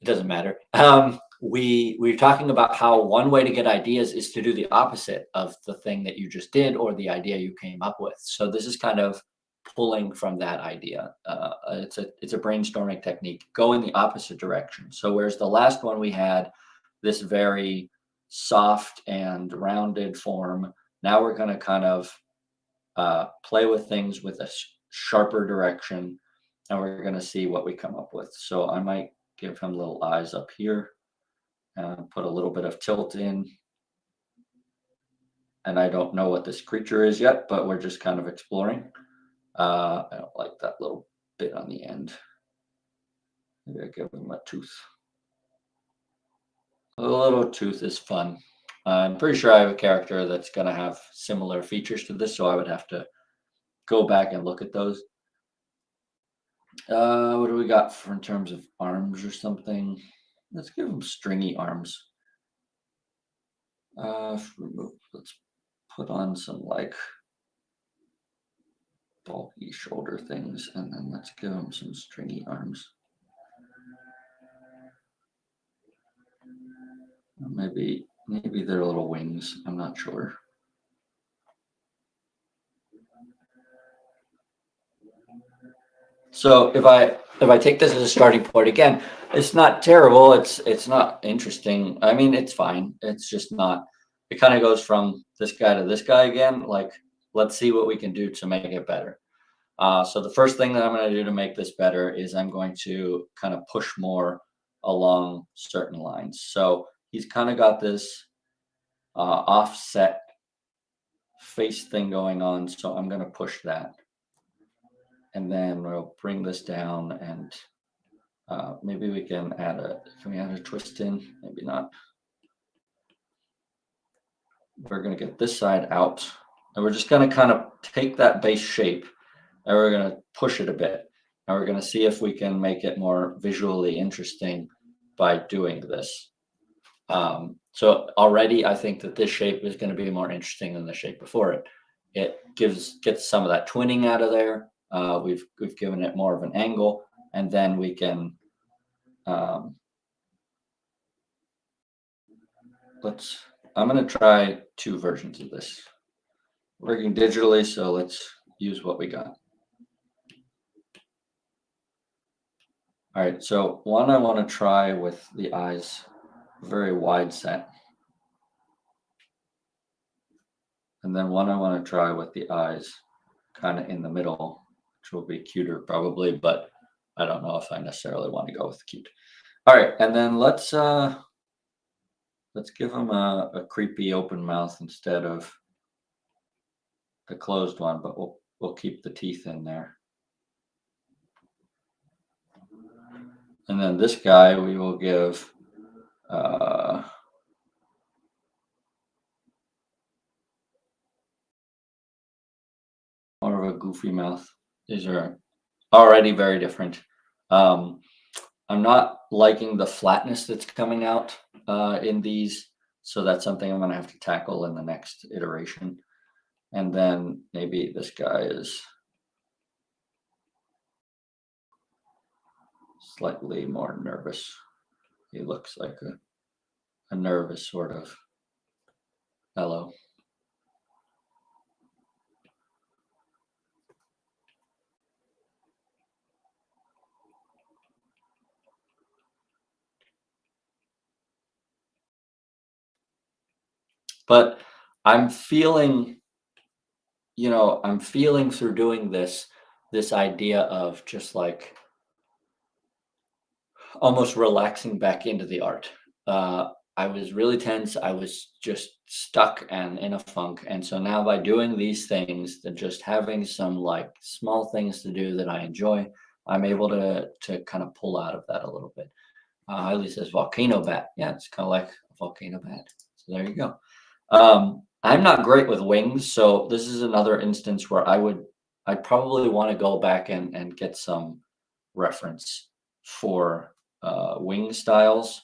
it doesn't matter. We were talking about how one way to get ideas is to do the opposite of the thing that you just did or the idea you came up with. So this is kind of pulling from that idea. It's a brainstorming technique. Go in the opposite direction. So whereas the last one we had this very soft and rounded form, now we're going to kind of play with things with a sharper direction, and we're going to see what we come up with. So I might give him little eyes up here and put a little bit of tilt in. And I don't know what this creature is yet, but we're just kind of exploring. I don't like that little bit on the end. Maybe I give him a tooth. A little tooth is fun. I'm pretty sure I have a character that's going to have similar features to this, so I would have to go back and look at those. What do we got for in terms of arms or something? Let's give him stringy arms. Let's put on some like bulky shoulder things, and then let's give him some stringy arms. Maybe they're little wings. I'm not sure. So if I take this as a starting point, again, it's not terrible. It's not interesting. I mean, it's fine. It's just not. It kind of goes from this guy to this guy again. Like, let's see what we can do to make it better. So the first thing that I'm going to do to make this better is I'm going to kind of push more along certain lines. So he's kind of got this offset face thing going on. So I'm going to push that. And then we'll bring this down, and maybe we can add a twist in? Maybe not. We're going to get this side out, and we're just going to kind of take that base shape, and we're going to push it a bit. And we're going to see if we can make it more visually interesting by doing this. So already I think that this shape is going to be more interesting than the shape before it. It gets some of that twinning out of there. We've given it more of an angle, and then we can I'm going to try two versions of this. Working digitally, so let's use what we got. All right, so one I want to try with the eyes very wide set. And then one I want to try with the eyes kind of in the middle, which will be cuter probably, but I don't know if I necessarily want to go with cute. All right, and then let's give him a creepy open mouth instead of the closed one, but we'll keep the teeth in there. And then this guy we will give more of a goofy mouth. These are already very different. I'm not liking the flatness that's coming out in these, so that's something I'm going to have to tackle in the next iteration. And then maybe this guy is slightly more nervous. He looks like a nervous sort of fellow. But I'm feeling, I'm feeling through doing this idea of just like almost relaxing back into the art. I was really tense. I was just stuck and in a funk. And so now by doing these things, and just having some like small things to do that I enjoy, I'm able to kind of pull out of that a little bit. Hailey says volcano bat. Yeah, it's kind of like a volcano bat. So there you go. I'm not great with wings, so this is another instance where I'd probably want to go back and get some reference for wing styles.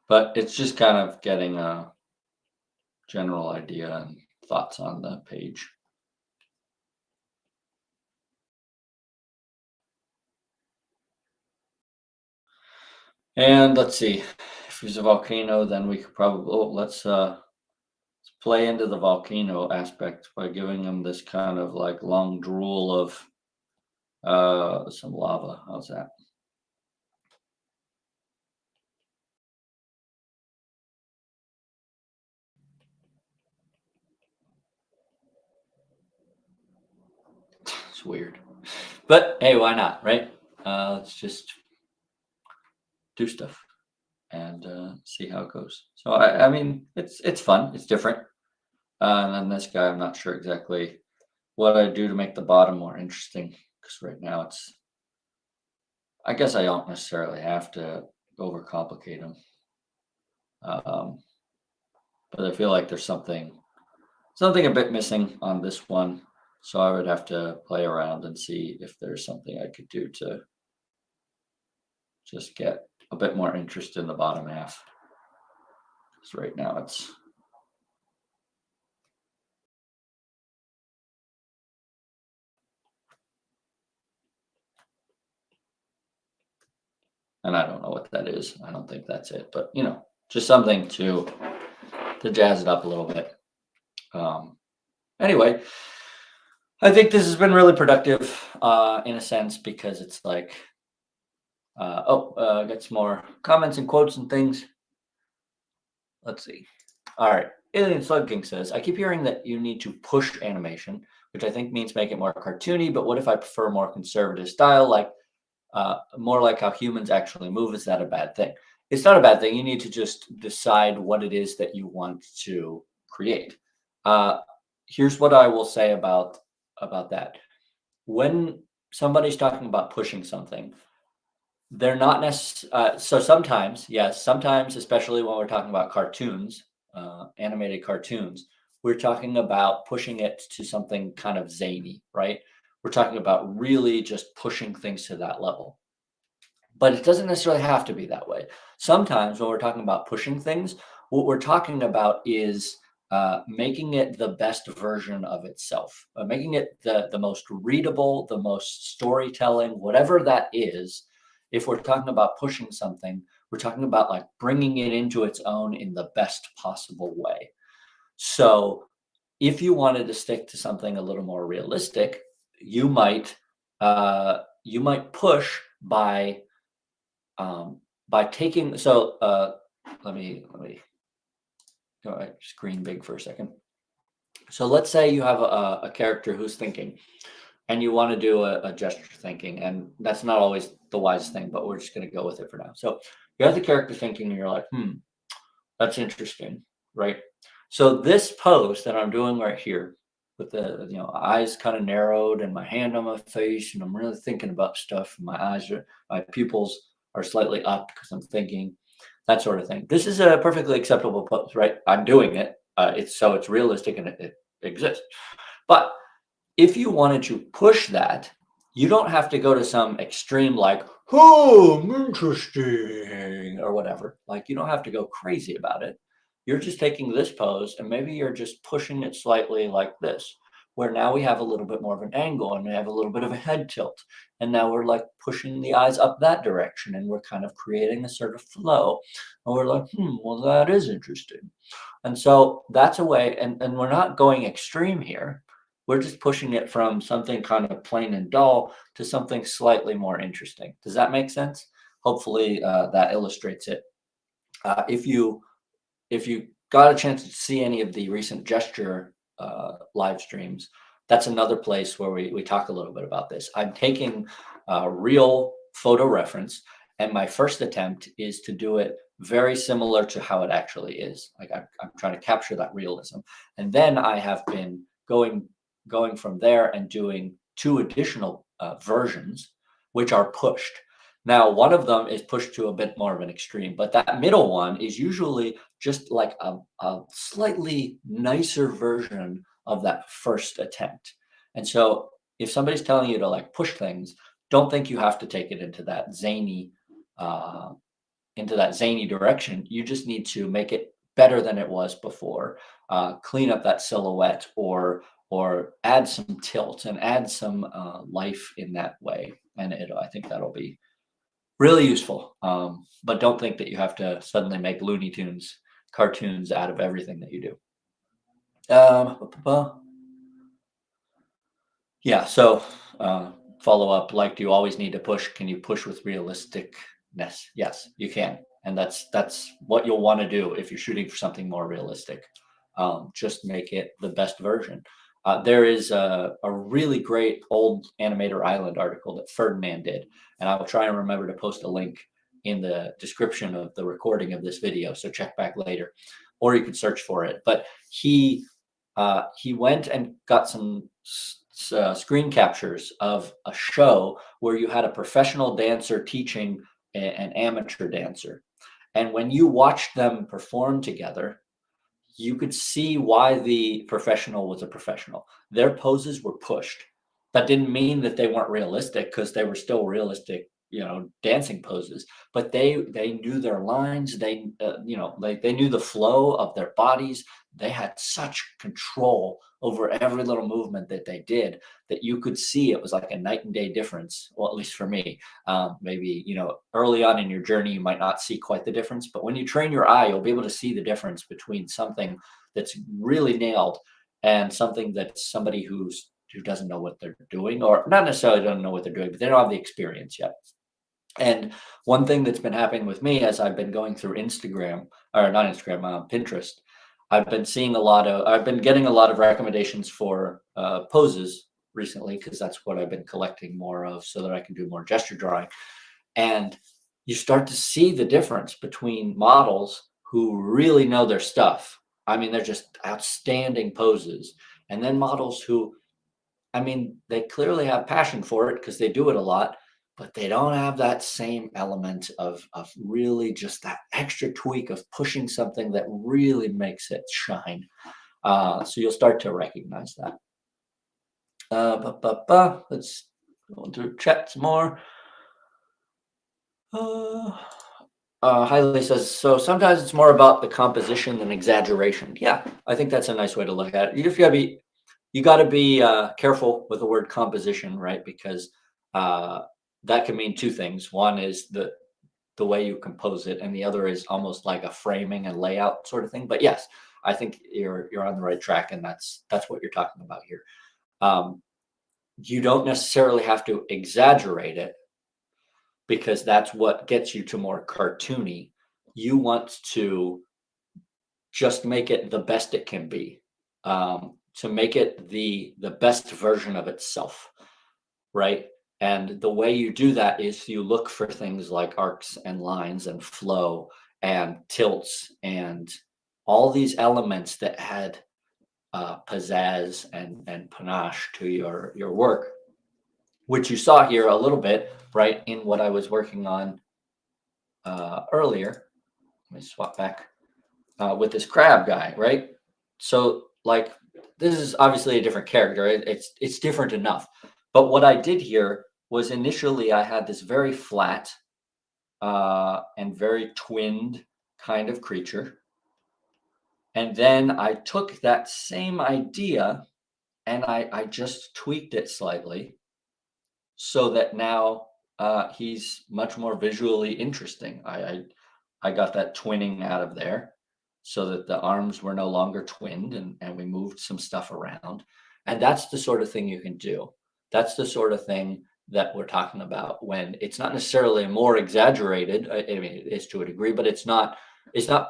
But it's just kind of getting a general idea and thoughts on the page. And let's see, if there's a volcano, then we could probably, oh, let's play into the volcano aspect by giving them this kind of like long drool of some lava. How's that? It's weird. But hey, why not, right? Let's just do stuff and see how it goes. So I mean, it's fun. It's different. And then this guy, I'm not sure exactly what I do to make the bottom more interesting because right now it's. I guess I don't necessarily have to overcomplicate them, um, but I feel like there's something a bit missing on this one. So I would have to play around and see if there's something I could do to just get a bit more interest in the bottom half. Because right now it's. And I don't know what that is. I don't think that's it, but just something to jazz it up a little bit. Um, anyway, I think this has been really productive in a sense because it's like, get some more comments and quotes and things. Let's see. All right. Alien Slug King says, I keep hearing that you need to push animation, which I think means make it more cartoony. But what if I prefer more conservative style, like more like how humans actually move? Is that a bad thing? It's not a bad thing. You need to just decide what it is that you want to create. Uh, Here's what I will say about that. When somebody's talking about pushing something, they're not necessarily. So sometimes, yes, sometimes, especially when we're talking about cartoons, animated cartoons, we're talking about pushing it to something kind of zany, right? We're talking about really just pushing things to that level. But it doesn't necessarily have to be that way. Sometimes when we're talking about pushing things, what we're talking about is making it the best version of itself, making it the most readable, the most storytelling, whatever that is. If we're talking about pushing something, we're talking about like bringing it into its own in the best possible way. So if you wanted to stick to something a little more realistic, you might push by taking. So let me go ahead, screen big for a second. So let's say you have a character who's thinking, and you want to do a gesture thinking, and that's not always the wisest thing, but we're just going to go with it for now. So you have the character thinking, and you're like, that's interesting, right? So this pose that I'm doing right here, with the eyes kind of narrowed and my hand on my face, and I'm really thinking about stuff. My pupils are slightly up because I'm thinking, that sort of thing. This is a perfectly acceptable pose, right? I'm doing it. It's realistic and it exists. But if you wanted to push that, you don't have to go to some extreme like, oh, interesting, or whatever. Like, you don't have to go crazy about it. You're just taking this pose and maybe you're just pushing it slightly like this, where now we have a little bit more of an angle and we have a little bit of a head tilt. And now we're like pushing the eyes up that direction and we're kind of creating a sort of flow. And we're like, well, that is interesting. And so that's a way, and we're not going extreme here. We're just pushing it from something kind of plain and dull to something slightly more interesting. Does that make sense? hopefully that illustrates it. If you got a chance to see any of the recent gesture live streams, that's another place where we talk a little bit about this. I'm taking real photo reference, and my first attempt is to do it very similar to how it actually is. Like I'm trying to capture that realism, and then I have been going from there and doing two additional versions, which are pushed. Now, one of them is pushed to a bit more of an extreme, but that middle one is usually just like a slightly nicer version of that first attempt. And so if somebody's telling you to like push things, don't think you have to take it uh, into that zany direction. You just need to make it better than it was before. Clean up that silhouette, or add some tilt and add some life in that way. And I think that'll be really useful. But don't think that you have to suddenly make Looney Tunes cartoons out of everything that you do. Yeah, so follow up, like, do you always need to push? Can you push with realisticness? Yes, you can. And that's what you'll want to do if you're shooting for something more realistic. Just make it the best version. There is a really great old Animator Island article that Ferdinand did, and I will try and remember to post a link in the description of the recording of this video, so check back later, or you can search for it. But he went and got some screen captures of a show where you had a professional dancer teaching an amateur dancer, and when you watched them perform together, you could see why the professional was a professional. Their poses were pushed. That didn't mean that they weren't realistic, because they were still realistic, dancing poses. But they knew their lines. They knew the flow of their bodies. They had such control over every little movement that they did, that you could see it was like a night and day difference. Well, at least for me. Maybe early on in your journey you might not see quite the difference, but when you train your eye, you'll be able to see the difference between something that's really nailed and something that somebody who doesn't know what they're doing, or not necessarily doesn't know what they're doing, but they don't have the experience yet. And one thing that's been happening with me as I've been going through Instagram, or not Instagram, Pinterest, I've been getting a lot of recommendations for poses recently, because that's what I've been collecting more of, so that I can do more gesture drawing. And you start to see the difference between models who really know their stuff. I mean, they're just outstanding poses. And then models who, I mean, they clearly have passion for it because they do it a lot, but they don't have that same element of really just that extra tweak of pushing something that really makes it shine. So you'll start to recognize that. Let's go into chat some more. Hailey says, so sometimes it's more about the composition than exaggeration. Yeah, I think that's a nice way to look at it. You got to be careful with the word composition, right? Because that can mean two things. One is the way you compose it, and the other is almost like a framing and layout sort of thing. But yes, I think you're on the right track, and that's what you're talking about here. You don't necessarily have to exaggerate it, because that's what gets you to more cartoony. You want to just make it the best it can be, to make it the best version of itself, right? And the way you do that is you look for things like arcs and lines and flow and tilts and all these elements that add pizzazz and panache to your work, which you saw here a little bit, right, in what I was working on earlier. Let me swap back with this crab guy, right? So, like, this is obviously a different character. It's different enough. But what I did here was, initially I had this very flat and very twinned kind of creature. And then I took that same idea and I just tweaked it slightly, so that now he's much more visually interesting. I got that twinning out of there, so that the arms were no longer twinned, and we moved some stuff around. And that's the sort of thing you can do. That's the sort of thing that we're talking about when it's not necessarily more exaggerated. I mean, it is to a degree, but it's not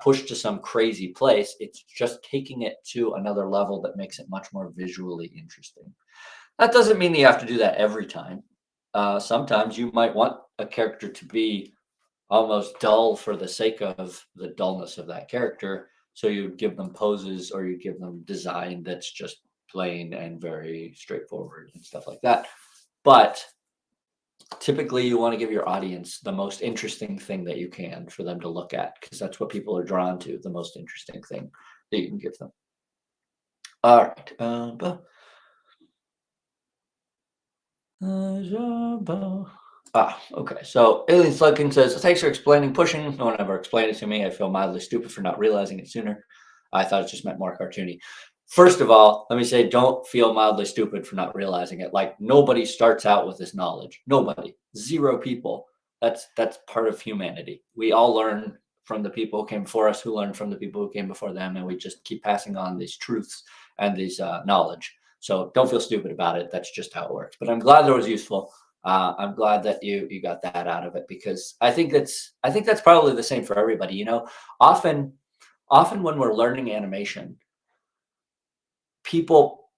pushed to some crazy place. It's just taking it to another level that makes it much more visually interesting. That doesn't mean that you have to do that every time. Sometimes you might want a character to be almost dull for the sake of the dullness of that character. So you give them poses or you give them design that's just plain and very straightforward and stuff like that. But typically, you want to give your audience the most interesting thing that you can for them to look at because that's what people are drawn to, the most interesting thing that you can give them. All right. Okay. So Alien Slugkin says, thanks for explaining pushing. No one ever explained it to me. I feel mildly stupid for not realizing it sooner. I thought it just meant more cartoony. First of all, let me say, don't feel mildly stupid for not realizing it. Like nobody starts out with this knowledge. Nobody. Zero people. That's part of humanity. We all learn from the people who came before us, who learned from the people who came before them, and we just keep passing on these truths and these knowledge. So don't feel stupid about it. That's just how it works. But I'm glad that was useful. I'm glad that you got that out of it because I think that's probably the same for everybody. Often when we're learning animation, people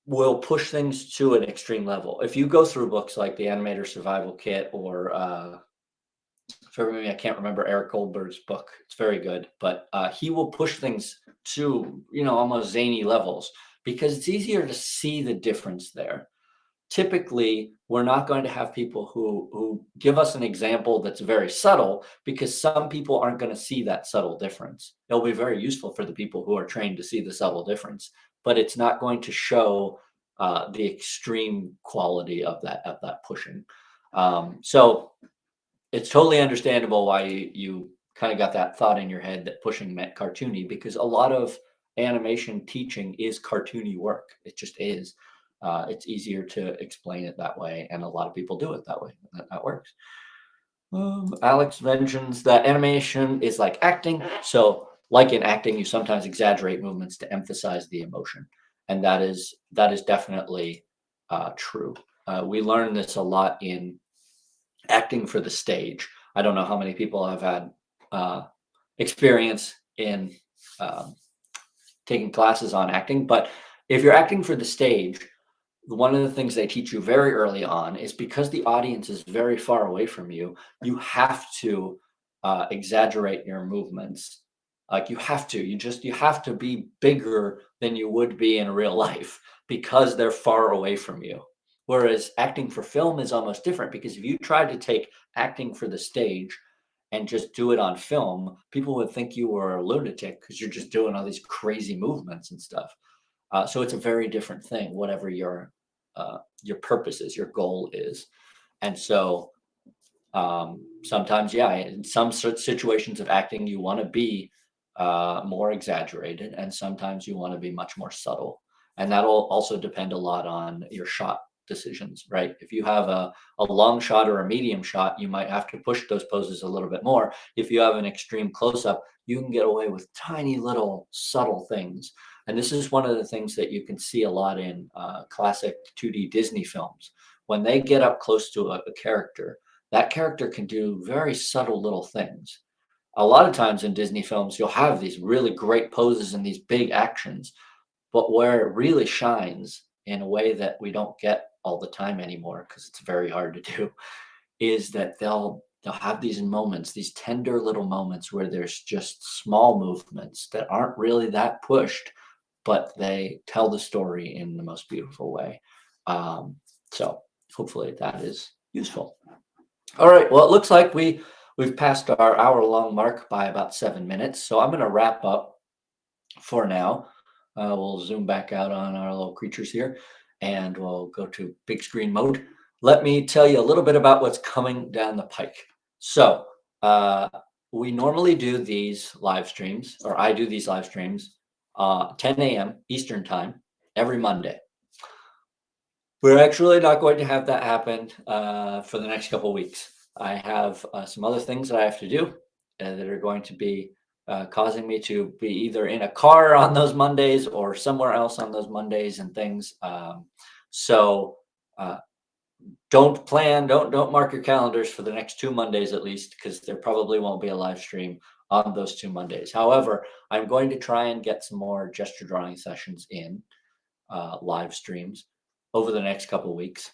will push things to an extreme level. If you go through books like the Animator Survival Kit or for me, I can't remember Eric Goldberg's book. It's very good, but he will push things to almost zany levels because it's easier to see the difference there. Typically, we're not going to have people who give us an example that's very subtle because some people aren't going to see that subtle difference. It'll be very useful for the people who are trained to see the subtle difference, but it's not going to show the extreme quality of that pushing. So it's totally understandable why you kind of got that thought in your head that pushing meant cartoony because a lot of animation teaching is cartoony work. It just is. It's easier to explain it that way, and a lot of people do it that way. That works. Alex mentions that animation is like acting. So, like in acting, you sometimes exaggerate movements to emphasize the emotion, and that is definitely true. We learn this a lot in acting for the stage. I don't know how many people have had experience in taking classes on acting, but if you're acting for the stage, one of the things they teach you very early on is because the audience is very far away from you, you have to exaggerate your movements. Like you have to be bigger than you would be in real life because they're far away from you. Whereas acting for film is almost different because if you tried to take acting for the stage and just do it on film, people would think you were a lunatic because you're just doing all these crazy movements and stuff. So it's a very different thing, whatever your purpose is, your goal is. And so sometimes, yeah, in some situations of acting, you want to be more exaggerated, and sometimes you want to be much more subtle. And that'll also depend a lot on your shot decisions, right? If you have a long shot or a medium shot, you might have to push those poses a little bit more. If you have an extreme close up, you can get away with tiny little subtle things. And this is one of the things that you can see a lot in classic 2D Disney films. When they get up close to a character, that character can do very subtle little things. A lot of times in Disney films, you'll have these really great poses and these big actions, but where it really shines in a way that we don't get all the time anymore because it's very hard to do is that they'll have these moments, these tender little moments where there's just small movements that aren't really that pushed, but they tell the story in the most beautiful way. So hopefully that is useful. All right. Well, it looks like we've passed our hour-long mark by about 7 minutes. So I'm going to wrap up for now. We'll zoom back out on our little creatures here, and we'll go to big screen mode. Let me tell you a little bit about what's coming down the pike. So we normally do these live streams, or I do these live streams, 10 a.m. Eastern time every Monday. We're actually not going to have that happen for the next couple of weeks. I have some other things that I have to do that are going to be causing me to be either in a car on those Mondays or somewhere else on those Mondays and things. So don't mark your calendars for the next 2 Mondays at least, because there probably won't be a live stream on those 2 Mondays. However, I'm going to try and get some more gesture drawing sessions in live streams over the next couple of weeks.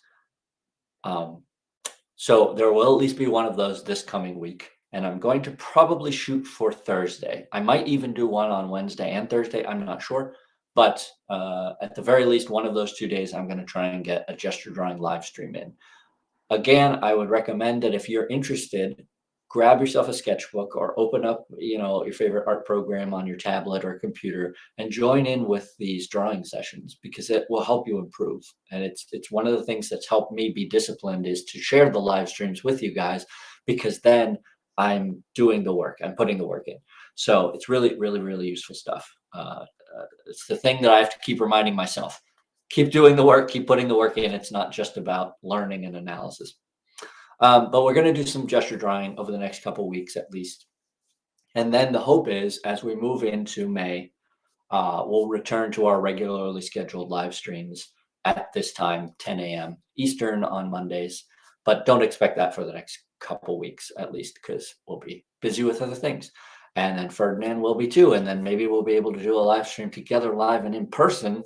So there will at least be one of those this coming week. And I'm going to probably shoot for Thursday. I might even do one on Wednesday and Thursday. I'm not sure. But at the very least, one of those 2 days, I'm going to try and get a gesture drawing live stream in. Again, I would recommend that if you're interested, grab yourself a sketchbook or open up, your favorite art program on your tablet or computer and join in with these drawing sessions, because it will help you improve. And it's one of the things that's helped me be disciplined, is to share the live streams with you guys, because then I'm doing the work, I'm putting the work in. So it's really, really, really useful stuff. It's the thing that I have to keep reminding myself. Keep doing the work, keep putting the work in. It's not just about learning and analysis. But we're going to do some gesture drawing over the next couple weeks at least. And then the hope is, as we move into May, we'll return to our regularly scheduled live streams at this time, 10 a.m. Eastern on Mondays. But don't expect that for the next couple weeks at least, because we'll be busy with other things. And then Ferdinand will be too. And then maybe we'll be able to do a live stream together live and in person,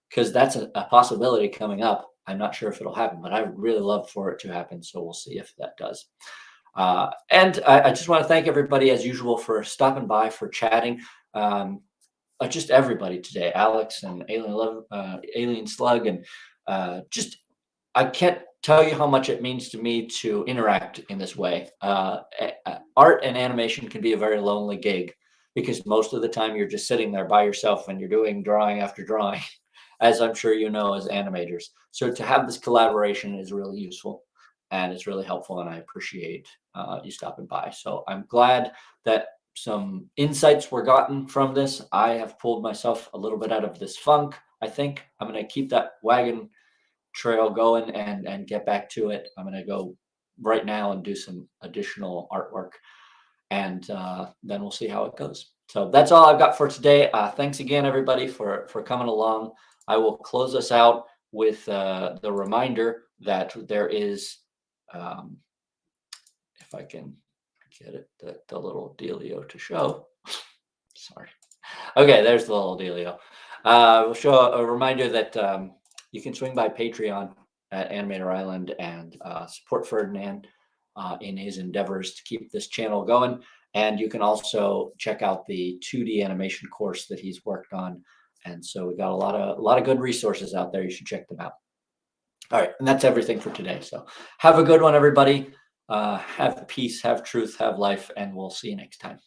because that's a possibility coming up. I'm not sure if it'll happen, but I would really love for it to happen. So we'll see if that does. And I just want to thank everybody, as usual, for stopping by, for chatting. Just everybody today, Alex and Alien Slug, and I can't tell you how much it means to me to interact in this way. Art and animation can be a very lonely gig, because most of the time you're just sitting there by yourself and you're doing drawing after drawing, as I'm sure you know as animators. So to have this collaboration is really useful and it's really helpful, and I appreciate you stopping by. So I'm glad that some insights were gotten from this. I have pulled myself a little bit out of this funk. I think I'm going to keep that wagon trail going and get back to it. I'm going to go right now and do some additional artwork, and then we'll see how it goes. So that's all I've got for today. Thanks again, everybody, for coming along. I will close us out with the reminder that there is, if I can get it, the little dealio to show. Sorry. Okay, there's the little dealio. We'll show a reminder that you can swing by Patreon at Animator Island and support Ferdinand in his endeavors to keep this channel going. And you can also check out the 2D animation course that he's worked on. And so we got a lot of good resources out there. You should check them out. All right, and that's everything for today. So have a good one, everybody. Have peace, have truth, have life, and we'll see you next time.